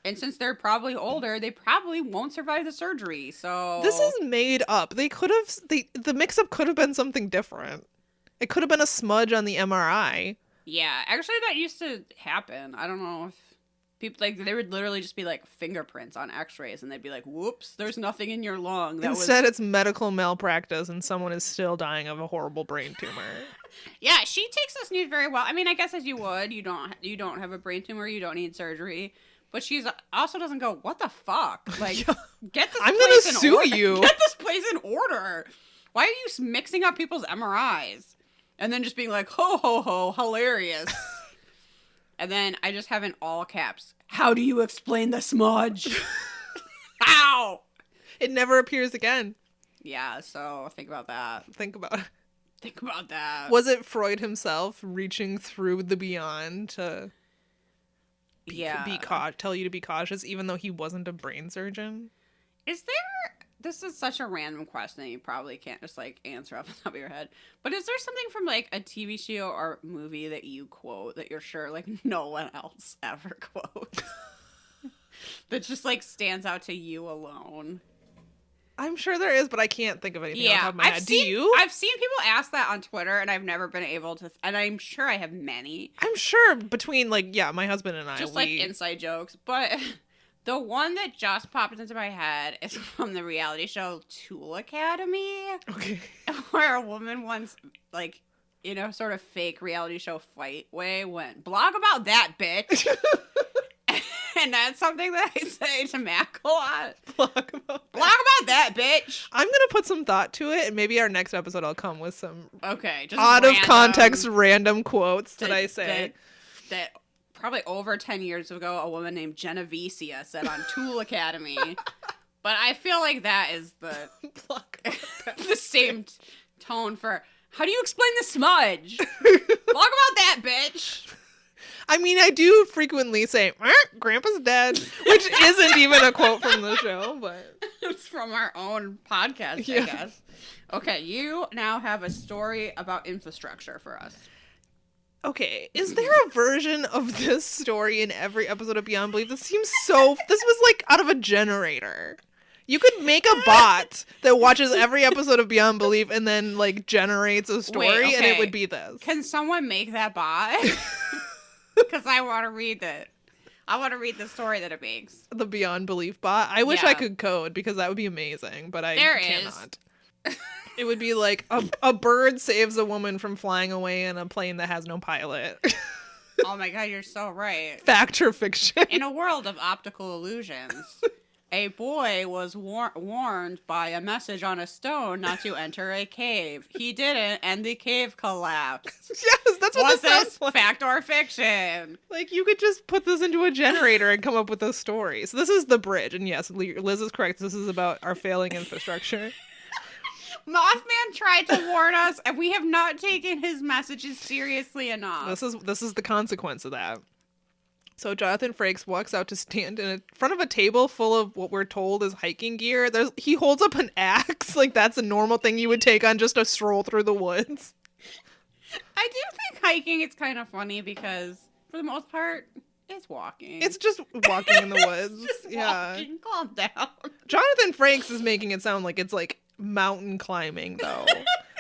And since they're probably older, they probably won't survive the surgery, so... This is made up. They could have... The mix-up could have been something different. It could have been a smudge on the MRI. Yeah, actually that used to happen. I don't know if people... Like, they would literally just be, like, fingerprints on x-rays, and they'd be like, whoops, there's nothing in your lung. Instead, it's medical malpractice, and someone is still dying of a horrible brain tumor. Yeah, she takes this news very well. I mean, I guess as you would. You don't have a brain tumor, you don't need surgery. But she's also doesn't go, what the fuck? Like, get this I'm place gonna in sue order. you. Get this place in order. Why are you mixing up people's MRIs? And then just being like, ho, ho, ho, hilarious. And then I just have in all caps, how do you explain the smudge? How? It never appears again. Yeah, so think about that. Think about it. Think about that. Was it Freud himself reaching through the beyond to tell you to be cautious, even though he wasn't a brain surgeon? Is there... This is such a random question that you probably can't just, like, answer off the top of your head. But is there something from, like, a TV show or movie that you quote that you're sure, like, no one else ever quotes? That just, like, stands out to you alone? I'm sure there is, but I can't think of anything off the top of my head. Do you? I've seen people ask that on Twitter, and I've never been able to... And I'm sure I have many. I'm sure between, like, my husband and I... Just, like, inside jokes. But... The one that just popped into my head is from the reality show Tool Academy. Okay. Where a woman once, like, in a sort of fake reality show fight way went, blog about that, bitch. And that's something that I say to Mac a lot. Blog about that, bitch. I'm going to put some thought to it, and maybe our next episode I'll come with some just out of context random quotes that I say. That probably over 10 years ago, a woman named Genevicia said on Tool Academy. But I feel like that is the same tone for, how do you explain the smudge? Talk about that, bitch. I mean, I do frequently say, Grandpa's dead, which isn't even a quote from the show, but... It's from our own podcast, I guess. Okay, you now have a story about infrastructure for us. Okay, is there a version of this story in every episode of Beyond Belief? This was like out of a generator. You could make a bot that watches every episode of Beyond Belief and then like generates a story, and it would be this. Can someone make that bot? Because I want to read it. I want to read the story that it makes. The Beyond Belief bot? I wish I could code because that would be amazing, but I cannot. It would be like a bird saves a woman from flying away in a plane that has no pilot. Oh my god, you're so right. Fact or fiction? In a world of optical illusions, a boy was warned by a message on a stone not to enter a cave. He didn't, and the cave collapsed. Yes, that's what this sounds like. Fact or fiction? Like, you could just put this into a generator and come up with a story. So this is the bridge, and yes, Liz is correct. This is about our failing infrastructure. Mothman tried to warn us, and we have not taken his messages seriously enough. This is the consequence of that. So Jonathan Frakes walks out to stand in front of a table full of what we're told is hiking gear. He holds up an axe, like that's a normal thing you would take on just a stroll through the woods. I do think hiking is kind of funny because, for the most part, it's walking. It's just walking in the woods. Walking. Calm down. Jonathan Frakes is making it sound like it's like mountain climbing, though.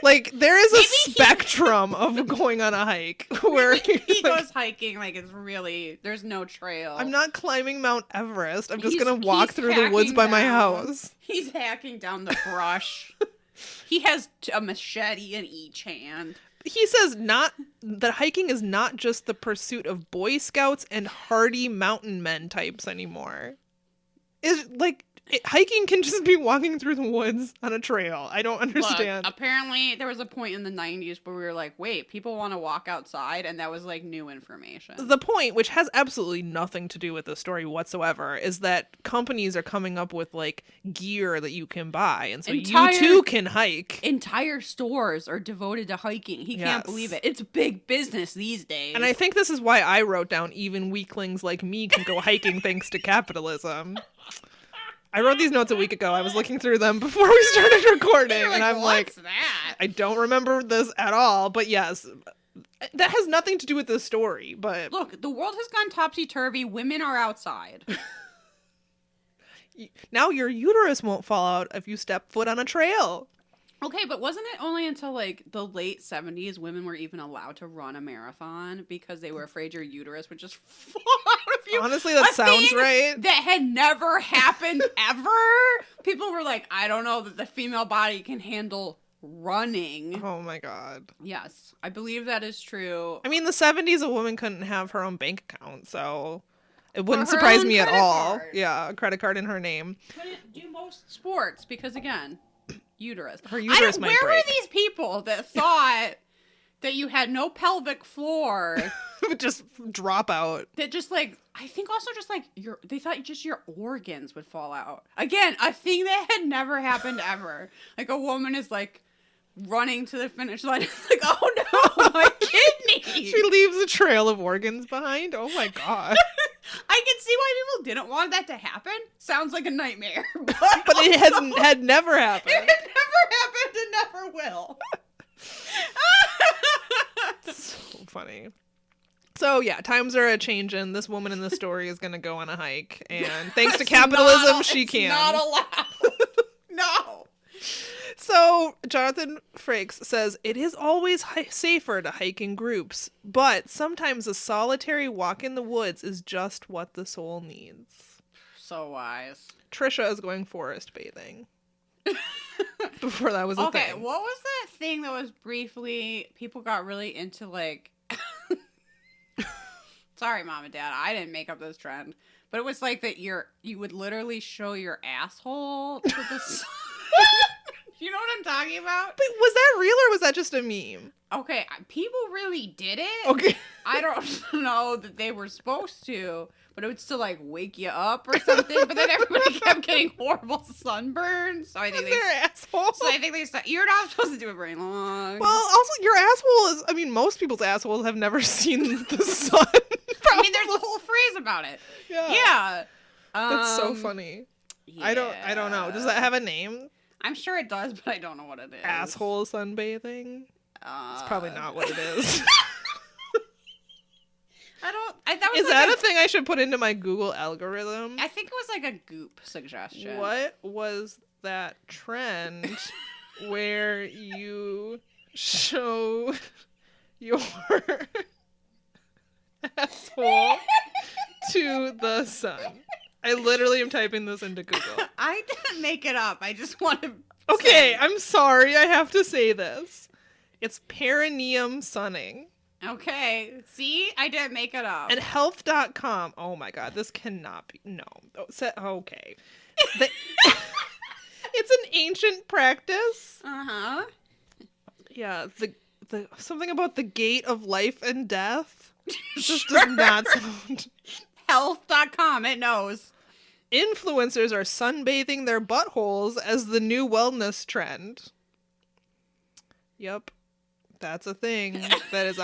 Like, there is a spectrum of going on a hike where he goes hiking like it's really, there's no trail. I'm not climbing Mount Everest. I'm just going to walk through the woods by my house. He's hacking down the brush. He has a machete in each hand. He says that hiking is not just the pursuit of Boy Scouts and hardy mountain men types anymore. It's like... hiking can just be walking through the woods on a trail. I don't understand. Look, apparently, there was a point in the 90s where we were like, wait, people want to walk outside, and that was, like, new information. The point, which has absolutely nothing to do with the story whatsoever, is that companies are coming up with, like, gear that you can buy, and so you too can hike. Entire stores are devoted to hiking. He can't believe it. It's big business these days. And I think this is why I wrote down even weaklings like me can go hiking thanks to capitalism. I wrote these notes a week ago. I was looking through them before we started recording, and I'm like, that? I don't remember this at all. But yes, that has nothing to do with the story. But look, the world has gone topsy-turvy. Women are outside. Now your uterus won't fall out if you step foot on a trail. Okay, but wasn't it only until, like, the late 70s women were even allowed to run a marathon because they were afraid your uterus would just fall out of you? Honestly, that sounds right. That had never happened ever. People were like, I don't know that the female body can handle running. Oh, my God. Yes, I believe that is true. I mean, the 70s, a woman couldn't have her own bank account, so... it wouldn't surprise me at all. Yeah, a credit card in her name. Couldn't do most sports because, again... uterus. Her uterus might break. Where were these people that thought that you had no pelvic floor would just drop out. That just like, I think also just like they thought just your organs would fall out. Again, a thing that had never happened ever. Like a woman is like running to the finish line, like, oh no, my kidney. She leaves a trail of organs behind. Oh my god. I can see why people didn't want that to happen. Sounds like a nightmare, but it had never happened. It had never happened and never will. So funny. So yeah, times are a changing. This woman in the story is gonna go on a hike, and thanks to capitalism, she can. Not allowed. No. So Jonathan Frakes says it is always safer to hike in groups, but sometimes a solitary walk in the woods is just what the soul needs. So wise. Trisha is going forest bathing. Before that was a thing. Okay, what was that thing that was briefly people got really into like sorry, Mom and Dad, I didn't make up this trend. But it was like that you would literally show your asshole to the sun. You know what I'm talking about? But was that real or was that just a meme? Okay, people really did it. Okay. I don't know that they were supposed to, but it would still like wake you up or something. But then everybody kept getting horrible sunburns. So I think their asshole. So I think they said you're not supposed to do it very long. Well, also your asshole is. I mean, most people's assholes have never seen the sun. I mean, there's a whole phrase about it. Yeah. That's so funny. Yeah. I don't know. Does that have a name? I'm sure it does, but I don't know what it is. Asshole sunbathing? It's probably not what it is. Is that a thing I should put into my Google algorithm? I think it was like a Goop suggestion. What was that trend where you show your asshole to the sun? I literally am typing this into Google. I didn't make it up. I just want to Okay, I'm sorry. I have to say this. It's perineum sunning. Okay. See? I didn't make it up. And health.com. Oh my god, this cannot be. No. Okay. It's an ancient practice. Uh-huh. Yeah, the something about the gate of life and death. Just does not sound. Health.com, it knows. Influencers are sunbathing their buttholes as the new wellness trend. Yep. That's a thing that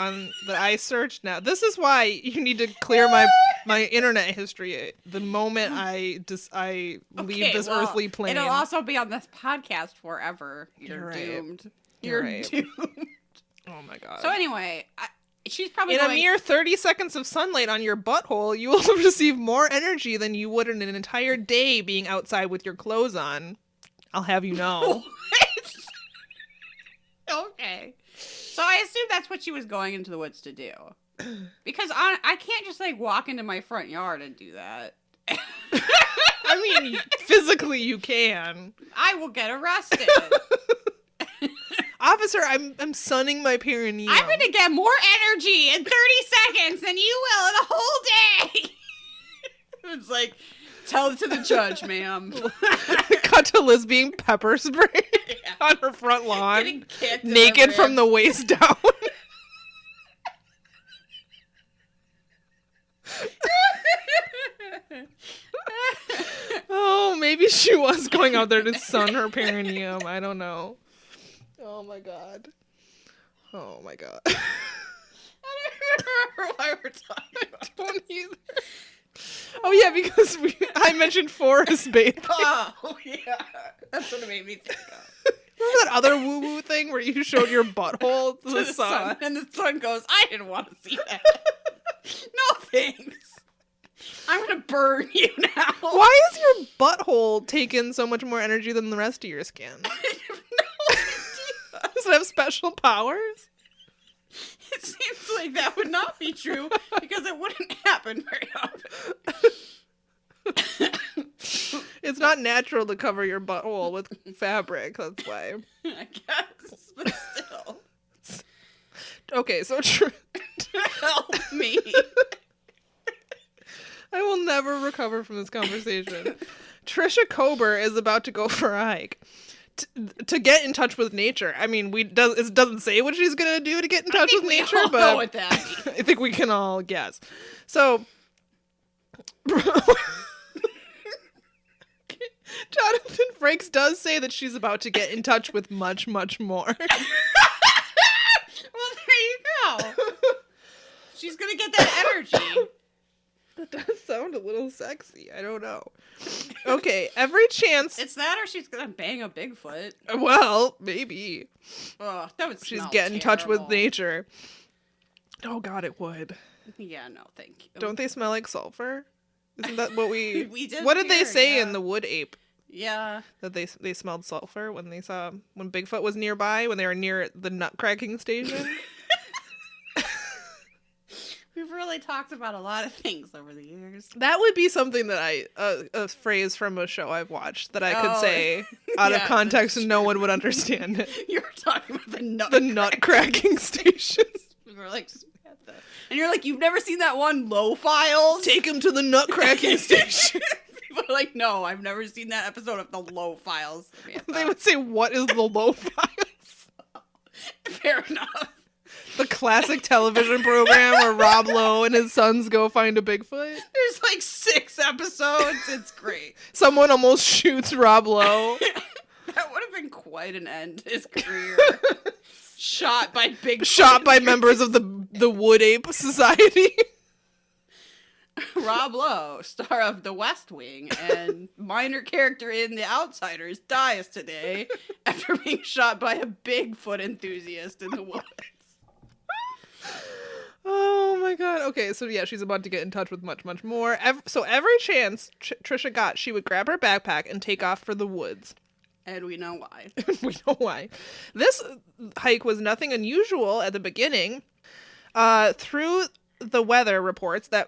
I searched now. This is why you need to clear my internet history the moment I leave this earthly plane. It'll also be on this podcast forever. You're doomed. Right. You're doomed. Oh my god. So anyway, she's probably in a mere 30 seconds of sunlight on your butthole, you will receive more energy than you would in an entire day being outside with your clothes on. I'll have you know. Okay. So I assume that's what she was going into the woods to do. Because I can't just like walk into my front yard and do that. I mean, physically you can. I will get arrested. Officer, I'm sunning my perineum. I'm going to get more energy in 30 seconds than you will in a whole day. It's like, tell it to the judge, ma'am. Cut to Liz being pepper sprayed on her front lawn, naked from the waist down. Oh, maybe she was going out there to sun her perineum. I don't know. Oh my god. Oh my god. I don't remember why we're talking about. I don't either. Oh yeah, because I mentioned forest bathing. Oh yeah, that's what it made me think of. Remember that other woo-woo thing where you showed your butthole to the sun? And the sun goes, I didn't want to see that. No thanks. I'm going to burn you now. Why is your butthole taking so much more energy than the rest of your skin? I have no idea. Does it have special powers? It seems like that would not be true because it wouldn't happen very often. It's not natural to cover your butthole with fabric, that's why. I guess, but still. Okay, so help me. I will never recover from this conversation. Trisha Kober is about to go for a hike. to get in touch with nature. I mean, it doesn't say what she's gonna do to get in touch with nature, all but know what that means. I think we can all guess. So, Jonathan Frakes does say that she's about to get in touch with much, much more. Well, there you go. She's gonna get that energy. That does sound a little sexy. I don't know. Okay, every chance. It's that, or she's gonna bang a Bigfoot. Well, maybe. Oh, that would She's smell getting in touch with terrible. nature. Oh God, it would. Yeah, no, thank you. Don't they smell like sulfur? Isn't that what we? We did What did they hear, say yeah. in the Wood Ape? Yeah. That they smelled sulfur when Bigfoot was nearby, when they were near the nut cracking station. We've really talked about a lot of things over the years. That would be something that a phrase from a show I've watched that I could Oh, say out of yeah, context that's and no one would understand it. You were talking about the nut. The nut cracking station. We were like, Samantha. And you're like, you've never seen that one, Low Files? Take him to the nut cracking station. People are like, no, I've never seen that episode of the Low Files. Samantha. They would say, "What is the low files?" Fair enough. The classic television program where Rob Lowe and his sons go find a Bigfoot. There's like 6 episodes. It's great. Someone almost shoots Rob Lowe. That would have been quite an end to his career. Shot by members of the Wood Ape Society. Rob Lowe, star of The West Wing and minor character in The Outsiders, dies today after being shot by a Bigfoot enthusiast in the woods. Oh my God. Okay, so yeah, she's about to get in touch with much, much more. So every chance Trisha got, she would grab her backpack and take off for the woods. And we know why. We know why. This hike was nothing unusual at the beginning. Through the weather reports though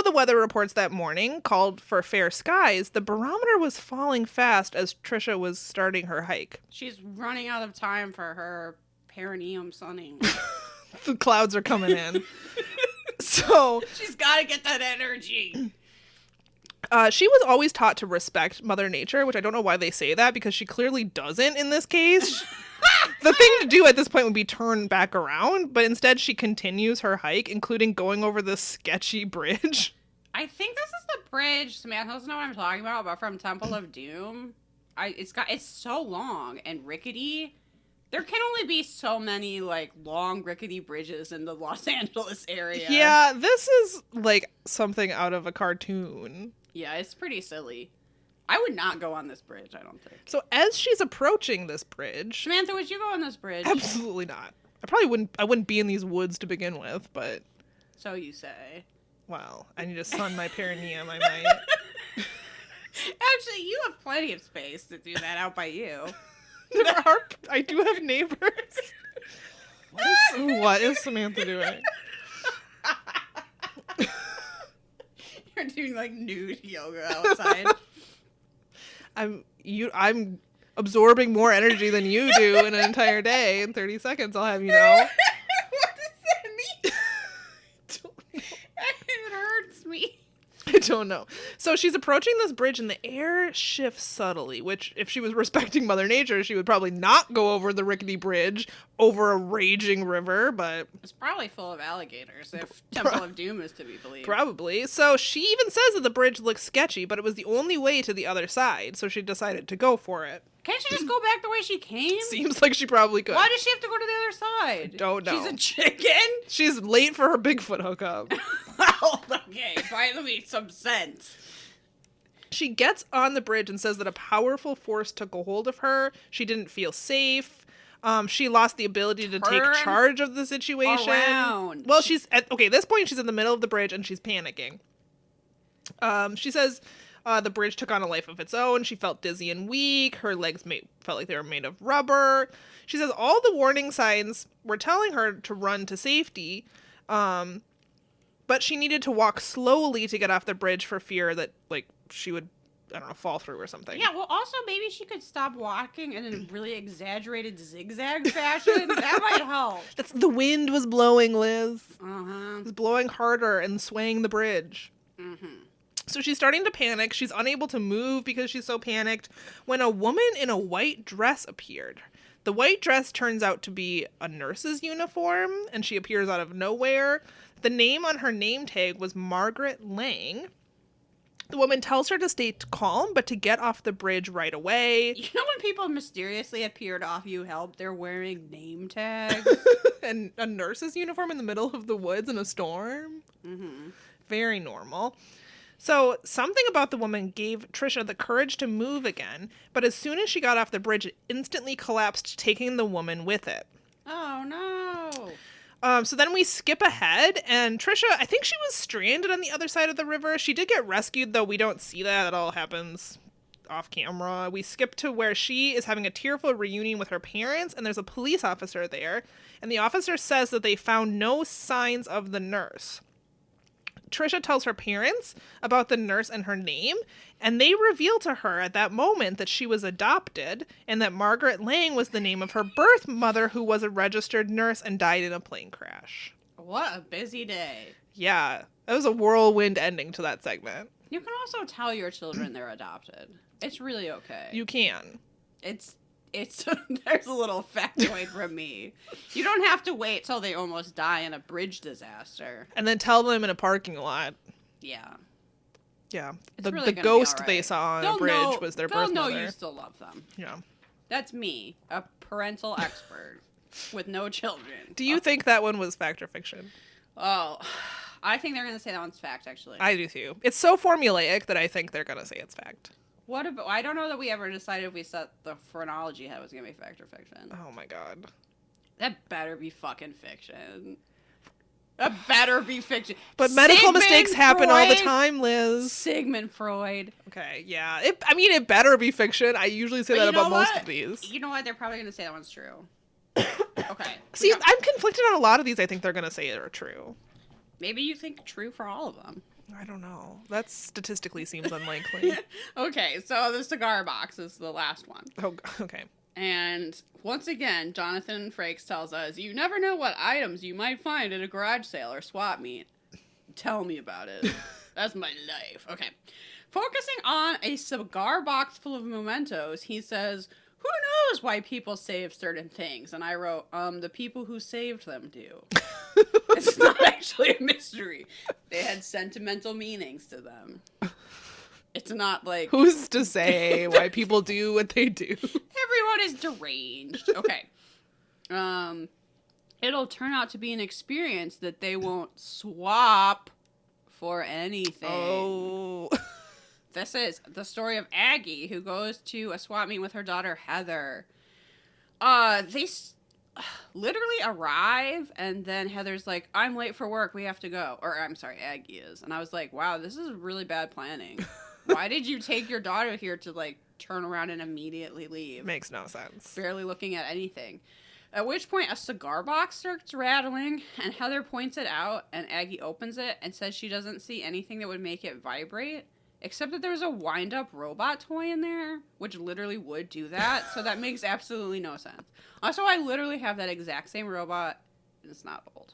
the weather reports that morning called for fair skies, the barometer was falling fast as Trisha was starting her hike. She's running out of time for her perineum sunning. The clouds are coming in. So She's got to get that energy. she was always taught to respect Mother Nature, which I don't know why they say that, because she clearly doesn't in this case. The thing to do at this point would be turn back around, but instead she continues her hike, including going over this sketchy bridge. I think this is the bridge. Samantha doesn't know what I'm talking about, but from Temple of Doom. It's so long and rickety. There can only be so many like long rickety bridges in the Los Angeles area. Yeah, this is like something out of a cartoon. Yeah, it's pretty silly. I would not go on this bridge, I don't think. So as she's approaching this bridge, Samantha, would you go on this bridge? absolutely not. I wouldn't be in these woods to begin with, but So you say. well, I need to sun my perineum, I might. Actually, you have plenty of space to do that out by you. I do have neighbors. What is Samantha doing? You're doing like nude yoga outside. I'm absorbing more energy than you do in an entire day in 30 seconds, I'll have you know. What does that mean? I don't know. It hurts me. I don't know. So she's approaching this bridge and the air shifts subtly, which if she was respecting Mother Nature, she would probably not go over the rickety bridge over a raging river, but It's probably full of alligators if Temple of Doom is to be believed. probably. So she even says that the bridge looks sketchy, but it was the only way to the other side, so she decided to go for it. Can't she just go back the way she came? Seems like she probably could. Why does she have to go to the other side? Don't know. She's a chicken? She's late for her Bigfoot hookup. Well, okay, finally some sense. She gets on the bridge and says that a powerful force took a hold of her. She didn't feel safe. She lost the ability to take Turn charge of the situation. around. Well, at this point, she's in the middle of the bridge and she's panicking. She says the bridge took on a life of its own. She felt dizzy and weak. Her legs felt like they were made of rubber. She says all the warning signs were telling her to run to safety. But she needed to walk slowly to get off the bridge for fear that, like, she would, I don't know, fall through or something. Yeah, well, also maybe she could stop walking in a really exaggerated zigzag fashion. That might help. The wind was blowing, Liz. Uh-huh. It was blowing harder and swaying the bridge. Mm-hmm. So she's starting to panic. She's unable to move because she's so panicked when a woman in a white dress appeared. The white dress turns out to be a nurse's uniform, and she appears out of nowhere. The name on her name tag was Margaret Lang. The woman tells her to stay calm, but to get off the bridge right away. You know when people mysteriously appear to offer you help, they're wearing name tags? And a nurse's uniform in the middle of the woods in a storm? Mm-hmm. Very normal. So something about the woman gave Trisha the courage to move again, but as soon as she got off the bridge, it instantly collapsed, taking the woman with it. Oh, no. So then we skip ahead, and Trisha, I think she was stranded on the other side of the river. She did get rescued, though we don't see that. It all happens off camera. We skip to where she is having a tearful reunion with her parents, and there's a police officer there, and the officer says that they found no signs of the nurse. Trisha tells her parents about the nurse and her name, and they reveal to her at that moment that she was adopted and that Margaret Lang was the name of her birth mother, who was a registered nurse and died in a plane crash. What a busy day. Yeah, that was a whirlwind ending to that segment. You can also tell your children they're adopted. It's really okay. You can. It's there's a little factoid from me. You don't have to wait till they almost die in a bridge disaster. And then tell them in a parking lot. Yeah. Yeah. It's The really the gonna be ghost all they right. saw on They'll a bridge know- was their they'll birth know mother. you still love them. Yeah. That's me, a parental expert with no children. Do you think that one was fact or fiction? Oh, I think they're going to say that one's fact, actually. I do too. It's so formulaic that I think they're going to say it's fact. What about, I don't know that we ever decided if we set the phrenology how it was going to be fact or fiction. Oh my god. That better be fucking fiction. That better be fiction. But medical Sigmund mistakes happen all the Freud? time, Liz. Sigmund Freud. Okay, yeah. It better be fiction. I usually say But that you know about most what? of these. You know what? They're probably going to say that one's true. Okay. See, I'm conflicted on a lot of these. I think they're going to say are true. Maybe you think true for all of them. I don't know. That statistically seems unlikely. Okay, so the cigar box is the last one. Oh, okay. And once again, Jonathan Frakes tells us, you never know what items you might find at a garage sale or swap meet. Tell me about it. That's my life. Okay. Focusing on a cigar box full of mementos, he says, who knows why people save certain things? And I wrote, the people who saved them do. It's not actually a mystery. They had sentimental meanings to them. It's not like... Who's to say why people do what they do? Everyone is deranged. Okay. It'll turn out to be an experience that they won't swap for anything. Oh. This is the story of Aggie, who goes to a swap meet with her daughter, Heather. They literally arrive, and then Heather's like, I'm late for work, we have to go. Or, I'm sorry, Aggie is. And I was like, wow, this is really bad planning. Why did you take your daughter here to, like, turn around and immediately leave? Makes no sense. Barely looking at anything. At which point, a cigar box starts rattling, and Heather points it out, and Aggie opens it and says she doesn't see anything that would make it vibrate. Except that there's a wind-up robot toy in there, which literally would do that, so that makes absolutely no sense. Also, I literally have that exact same robot, and it's not old.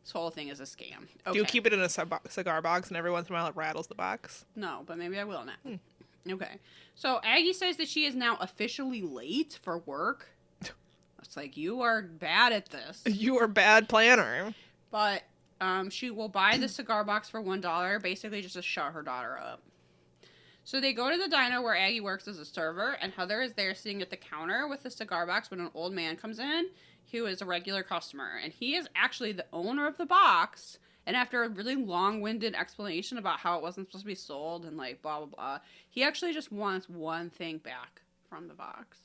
This whole thing is a scam. Okay. Do you keep it in a cigar box and every once in a while it rattles the box? No, but maybe I will now. Okay. So Aggie says that she is now officially late for work. It's like, you are bad at this. You are a bad planner. But... she will buy the cigar box for $1, basically just to shut her daughter up. So they go to the diner where Aggie works as a server, and Heather is there sitting at the counter with the cigar box when an old man comes in, who is a regular customer. And he is actually the owner of the box, and after a really long-winded explanation about how it wasn't supposed to be sold and, like, blah, blah, blah, he actually just wants one thing back from the box.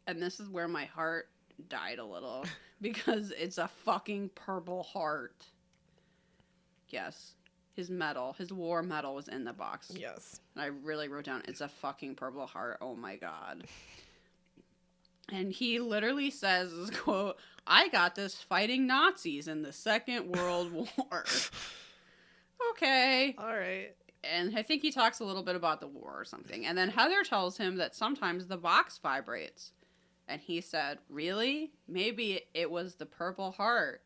And this is where my heart died a little. Because it's a fucking purple heart. Yes. His war medal was in the box. Yes. And I really wrote down, it's a fucking purple heart. Oh my god. And he literally says, quote, I got this fighting Nazis in the Second World War. Okay. All right. And I think he talks a little bit about the war or something. And then Heather tells him that sometimes the box vibrates. And he said, really? Maybe it was the purple heart.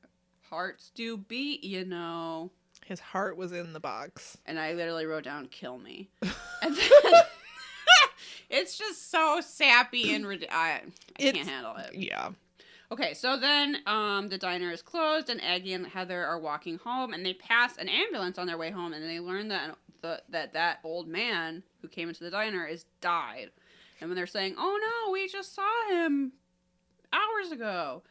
Hearts do beat, you know. His heart was in the box. And I literally wrote down, kill me. And then it's just so sappy and I can't handle it. Yeah. Okay, so then the diner is closed, and Aggie and Heather are walking home, and they pass an ambulance on their way home, and they learn that that old man who came into the diner is died. And when they're saying, "Oh no, we just saw him hours ago,"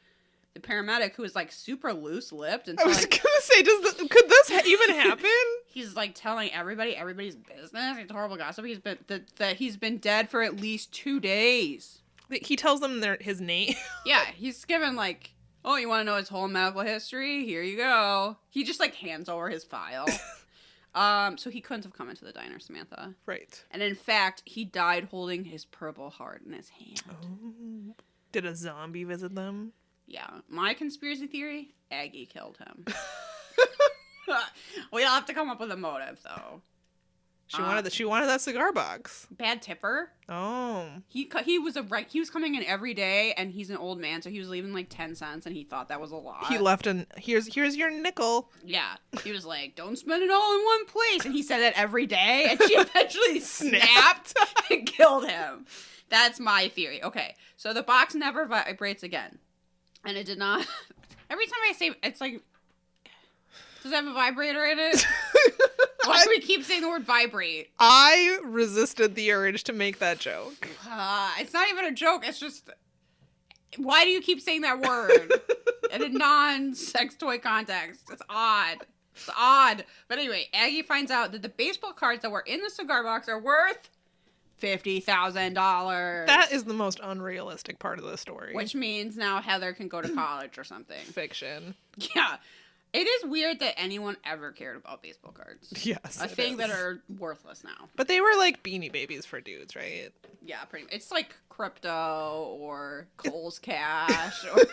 the paramedic, who is like super loose-lipped and I was gonna say, could this even happen? He's like telling everybody's business. It's horrible gossip. He's been dead for at least 2 days. He tells them his name. Yeah, he's given like, oh, you want to know his whole medical history? Here you go. He just like hands over his file. So he couldn't have come into the diner, Samantha. Right. And in fact, he died holding his purple heart in his hand. Oh. Did a zombie visit them? Yeah. My conspiracy theory, Aggie killed him. We'll have to come up with a motive, though. She wanted that cigar box. Bad tipper. Oh. He was coming in every day, and he's an old man, so he was leaving like 10 cents, and he thought that was a lot. He left here's your nickel. Yeah. He was like, don't spend it all in one place. And he said that every day, and she eventually snapped and killed him. That's my theory. Okay. So the box never vibrates again. And it did not. Every time I say, it's like, does it have a vibrator in it? Why do we keep saying the word vibrate? I resisted the urge to make that joke. It's not even a joke. It's just, why do you keep saying that word in a non-sex toy context? It's odd. It's odd. But anyway, Aggie finds out that the baseball cards that were in the cigar box are worth $50,000. That is the most unrealistic part of the story. Which means now Heather can go to college or something. Fiction. Yeah. It is weird that anyone ever cared about baseball cards. Yes. A thing that are worthless now. But they were like Beanie Babies for dudes, right? Yeah, pretty much. It's like crypto or Kohl's Cash. Or... you're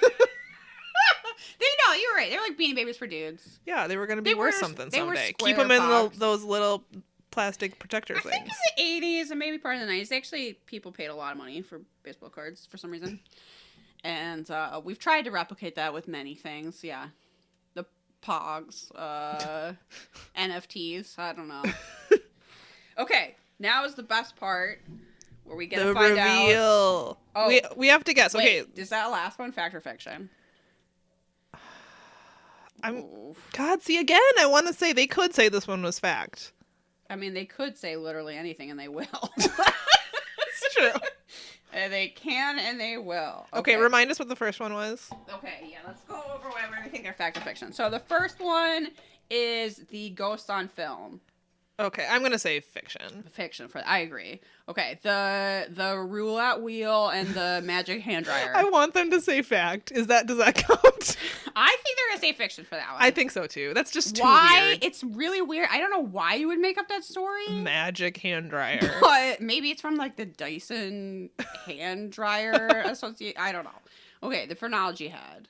right. They're like Beanie Babies for dudes. Yeah, they were going to be worth something someday. Keep them in those little plastic protector things. I think in the 80s and maybe part of the 90s, actually, people paid a lot of money for baseball cards for some reason. And we've tried to replicate that with many things, yeah. Pogs, NFTs, I don't know. Okay, now is the best part where we get to find out. Oh, we have to guess. Wait, okay, is that last one fact or fiction? God, see again. I want to say they could say this one was fact. I mean, they could say literally anything, and they will. It's true. They can and they will. Okay, remind us what the first one was. Okay, yeah, let's go over whatever we think are fact or fiction. So the first one is the ghosts on film. Okay, I'm gonna say fiction. Fiction. I agree. Okay, the roulette wheel and the magic hand dryer. I want them to say fact. Does that count? I think they're gonna say fiction for that one. I think so too. That's just too weird. It's really weird. I don't know why you would make up that story. Magic hand dryer. But maybe it's from like the Dyson hand dryer associate. I don't know. Okay, the phrenology head.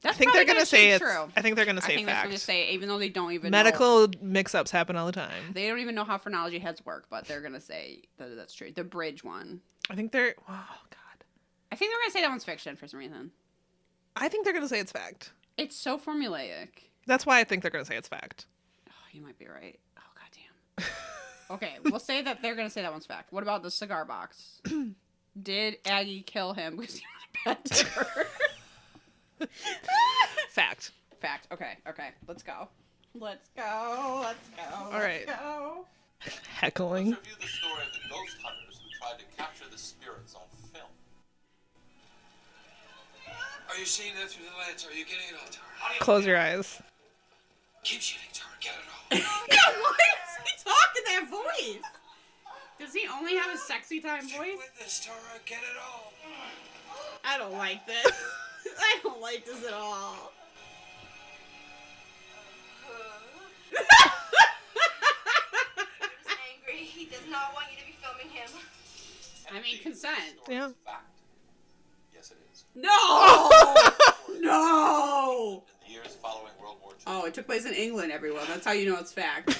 I think they're gonna say it's true. I think they're gonna say fact. I think fact. they're gonna say, even though they don't even medical mix-ups happen all the time. They don't even know how phrenology heads work, but they're gonna say that's true. The bridge one. I think they're. Oh God. I think they're gonna say that one's fiction for some reason. I think they're gonna say it's fact. It's so formulaic. That's why I think they're gonna say it's fact. Oh, you might be right. Oh goddamn. Okay, we'll say that they're gonna say that one's fact. What about the cigar box? Did Aggie kill him because he was a bad tipper? Fact. Okay. Let's go. All right. Go. Heckling. Let's review the story of the ghost hunters who tried to capture the spirits on film. Are you seeing that through the lens? Are you getting it all, Tara? Close your eyes. Keep shooting, Tara. Get it all. Yeah, why is he talking that voice? Does he only have a sexy time Stick voice? with this, Tara. Get it all. I don't like this. I don't like this at all. He's angry. He does not want you to be filming him. I mean, consent. Yeah. Fact. Yes, it is. No! No! In the years following World War II. Oh, it took place in England, everyone. That's how you know it's fact.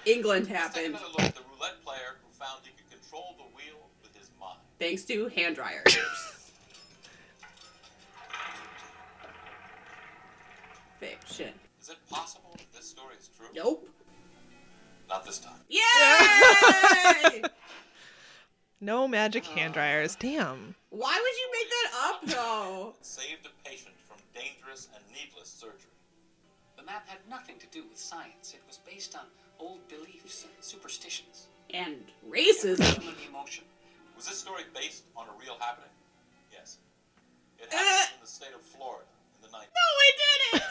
England Let's take happened. another look at the roulette player who found he could control the wheel with his mind. Thanks to hand dryers. Fiction. Is it possible story is true? Nope. Not this time. Yay! No magic hand dryers. Damn. Why would you make that up, though? It saved a patient from dangerous and needless surgery. The map had nothing to do with science. It was based on old beliefs and superstitions. And racism. Some of the emotion. Was this story based on a real happening? Yes. It happened in the state of Florida in the 90s. No, it didn't!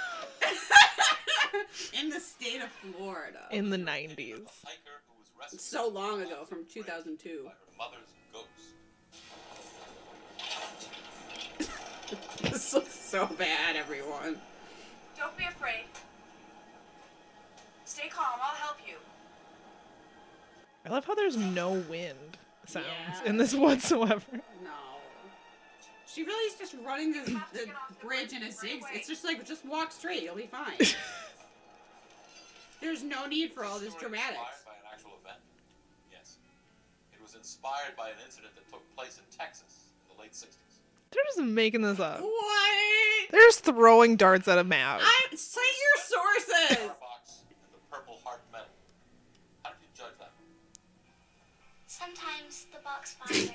In the state of Florida. In the 90s. A hiker who was rescued So long ago, from 2002. by her mother's ghost. This looks so bad, everyone. Don't be afraid. Stay calm. I'll help you. I love how there's no wind sounds Yeah. in this whatsoever. No. She really is just running the bridge in a zigzag. It's just like, just walk straight, you'll be fine. There's no need for all this Story dramatics. Inspired by an actual event? Yes. It was inspired by an incident that took place in Texas in the late 60s. They're just making this up. What? They're just throwing darts at a map. Cite your sources! Starbucks and the Purple Heart Medal. How did you judge that? Sometimes the box vibrates.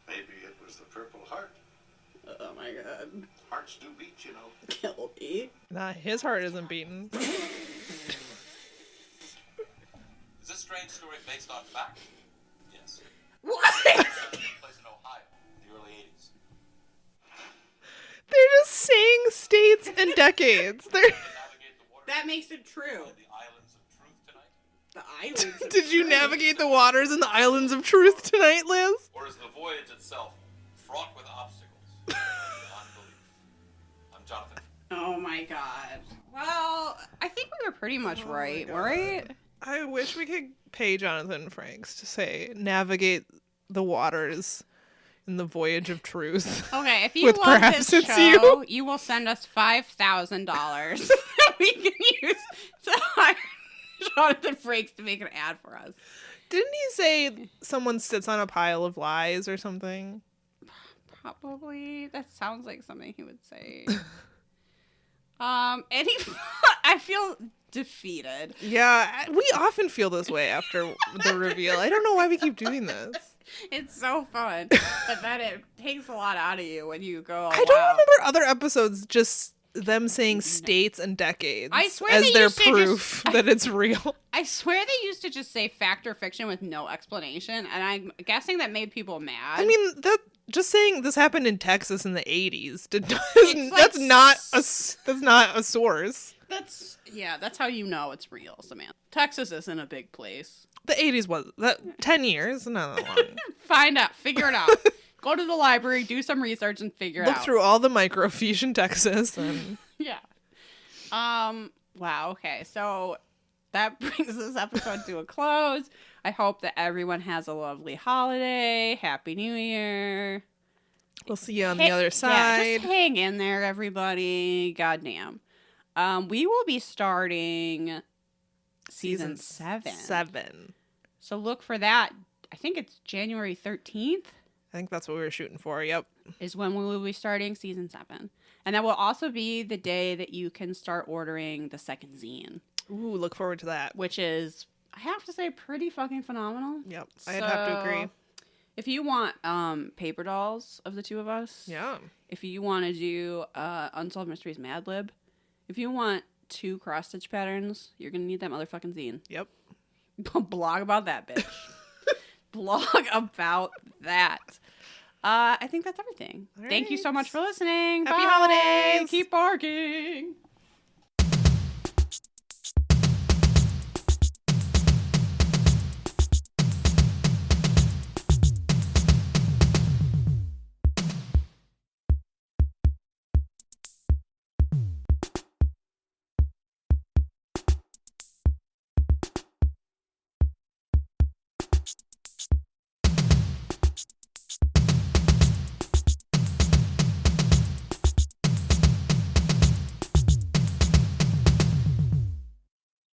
Maybe it was the Purple Heart. Oh my god. Hearts do beat, you know. Kill me. Nah, his heart isn't beating. Is this strange story based on fact? Yes. What? It took place in Ohio in the early 80s. They're just saying states and decades. They're... Navigate the water That makes it true. by the islands of truth tonight? The islands. of Did you truth. navigate the waters in the islands of truth tonight, Liz? Or is the voyage itself fraught with obstacles beyond belief? I'm Jonathan. Oh my god. Well, I think we were pretty much Oh my right, God. right? I wish we could pay Jonathan Frakes to say, navigate the waters in the voyage of truth. Okay, if you With love perhaps this it's show, you. you will send us $5,000 that we can use to hire Jonathan Frakes to make an ad for us. Didn't he say someone sits on a pile of lies or something? Probably. That sounds like something he would say. And he, I feel defeated. Yeah, we often feel this way after the reveal. I don't know why we keep doing this. It's so fun, but then it takes a lot out of you when you go. I don't remember other episodes just them saying states and decades I swear as they their used to proof just- that it's real. I swear they used to just say fact or fiction with no explanation, and I'm guessing that made people mad. I mean, that just saying this happened in Texas in the 80s like that's not a source. That's how you know it's real, Samantha. Texas isn't a big place. The 80s was 10 years, not that long. Find out, figure it out. Go to the library, do some research, and figure it Look out. through all the microfiche in Texas and Yeah. Wow. Okay. So that brings this episode to a close. I hope that everyone has a lovely holiday. Happy New Year. we'll see you on the other side. Yeah, just hang in there, everybody. Goddamn. We will be starting season 7. 7. So look for that. I think it's January 13th I think that's what we were shooting for. Yep. is when we will be starting season 7. And that will also be the day that you can start ordering the second zine, Ooh, look forward to that. which is, I have to say, pretty fucking phenomenal. Yep. I'd have to agree. If you want paper dolls of the two of us, Yeah. if you want to do Unsolved Mysteries Mad Lib, if you want 2 cross stitch patterns, you're gonna need that motherfucking zine. Yep. Blog about that, bitch. Blog about that. I think that's everything. All Thank you so right. much for listening. Happy Bye. holidays. Keep barking.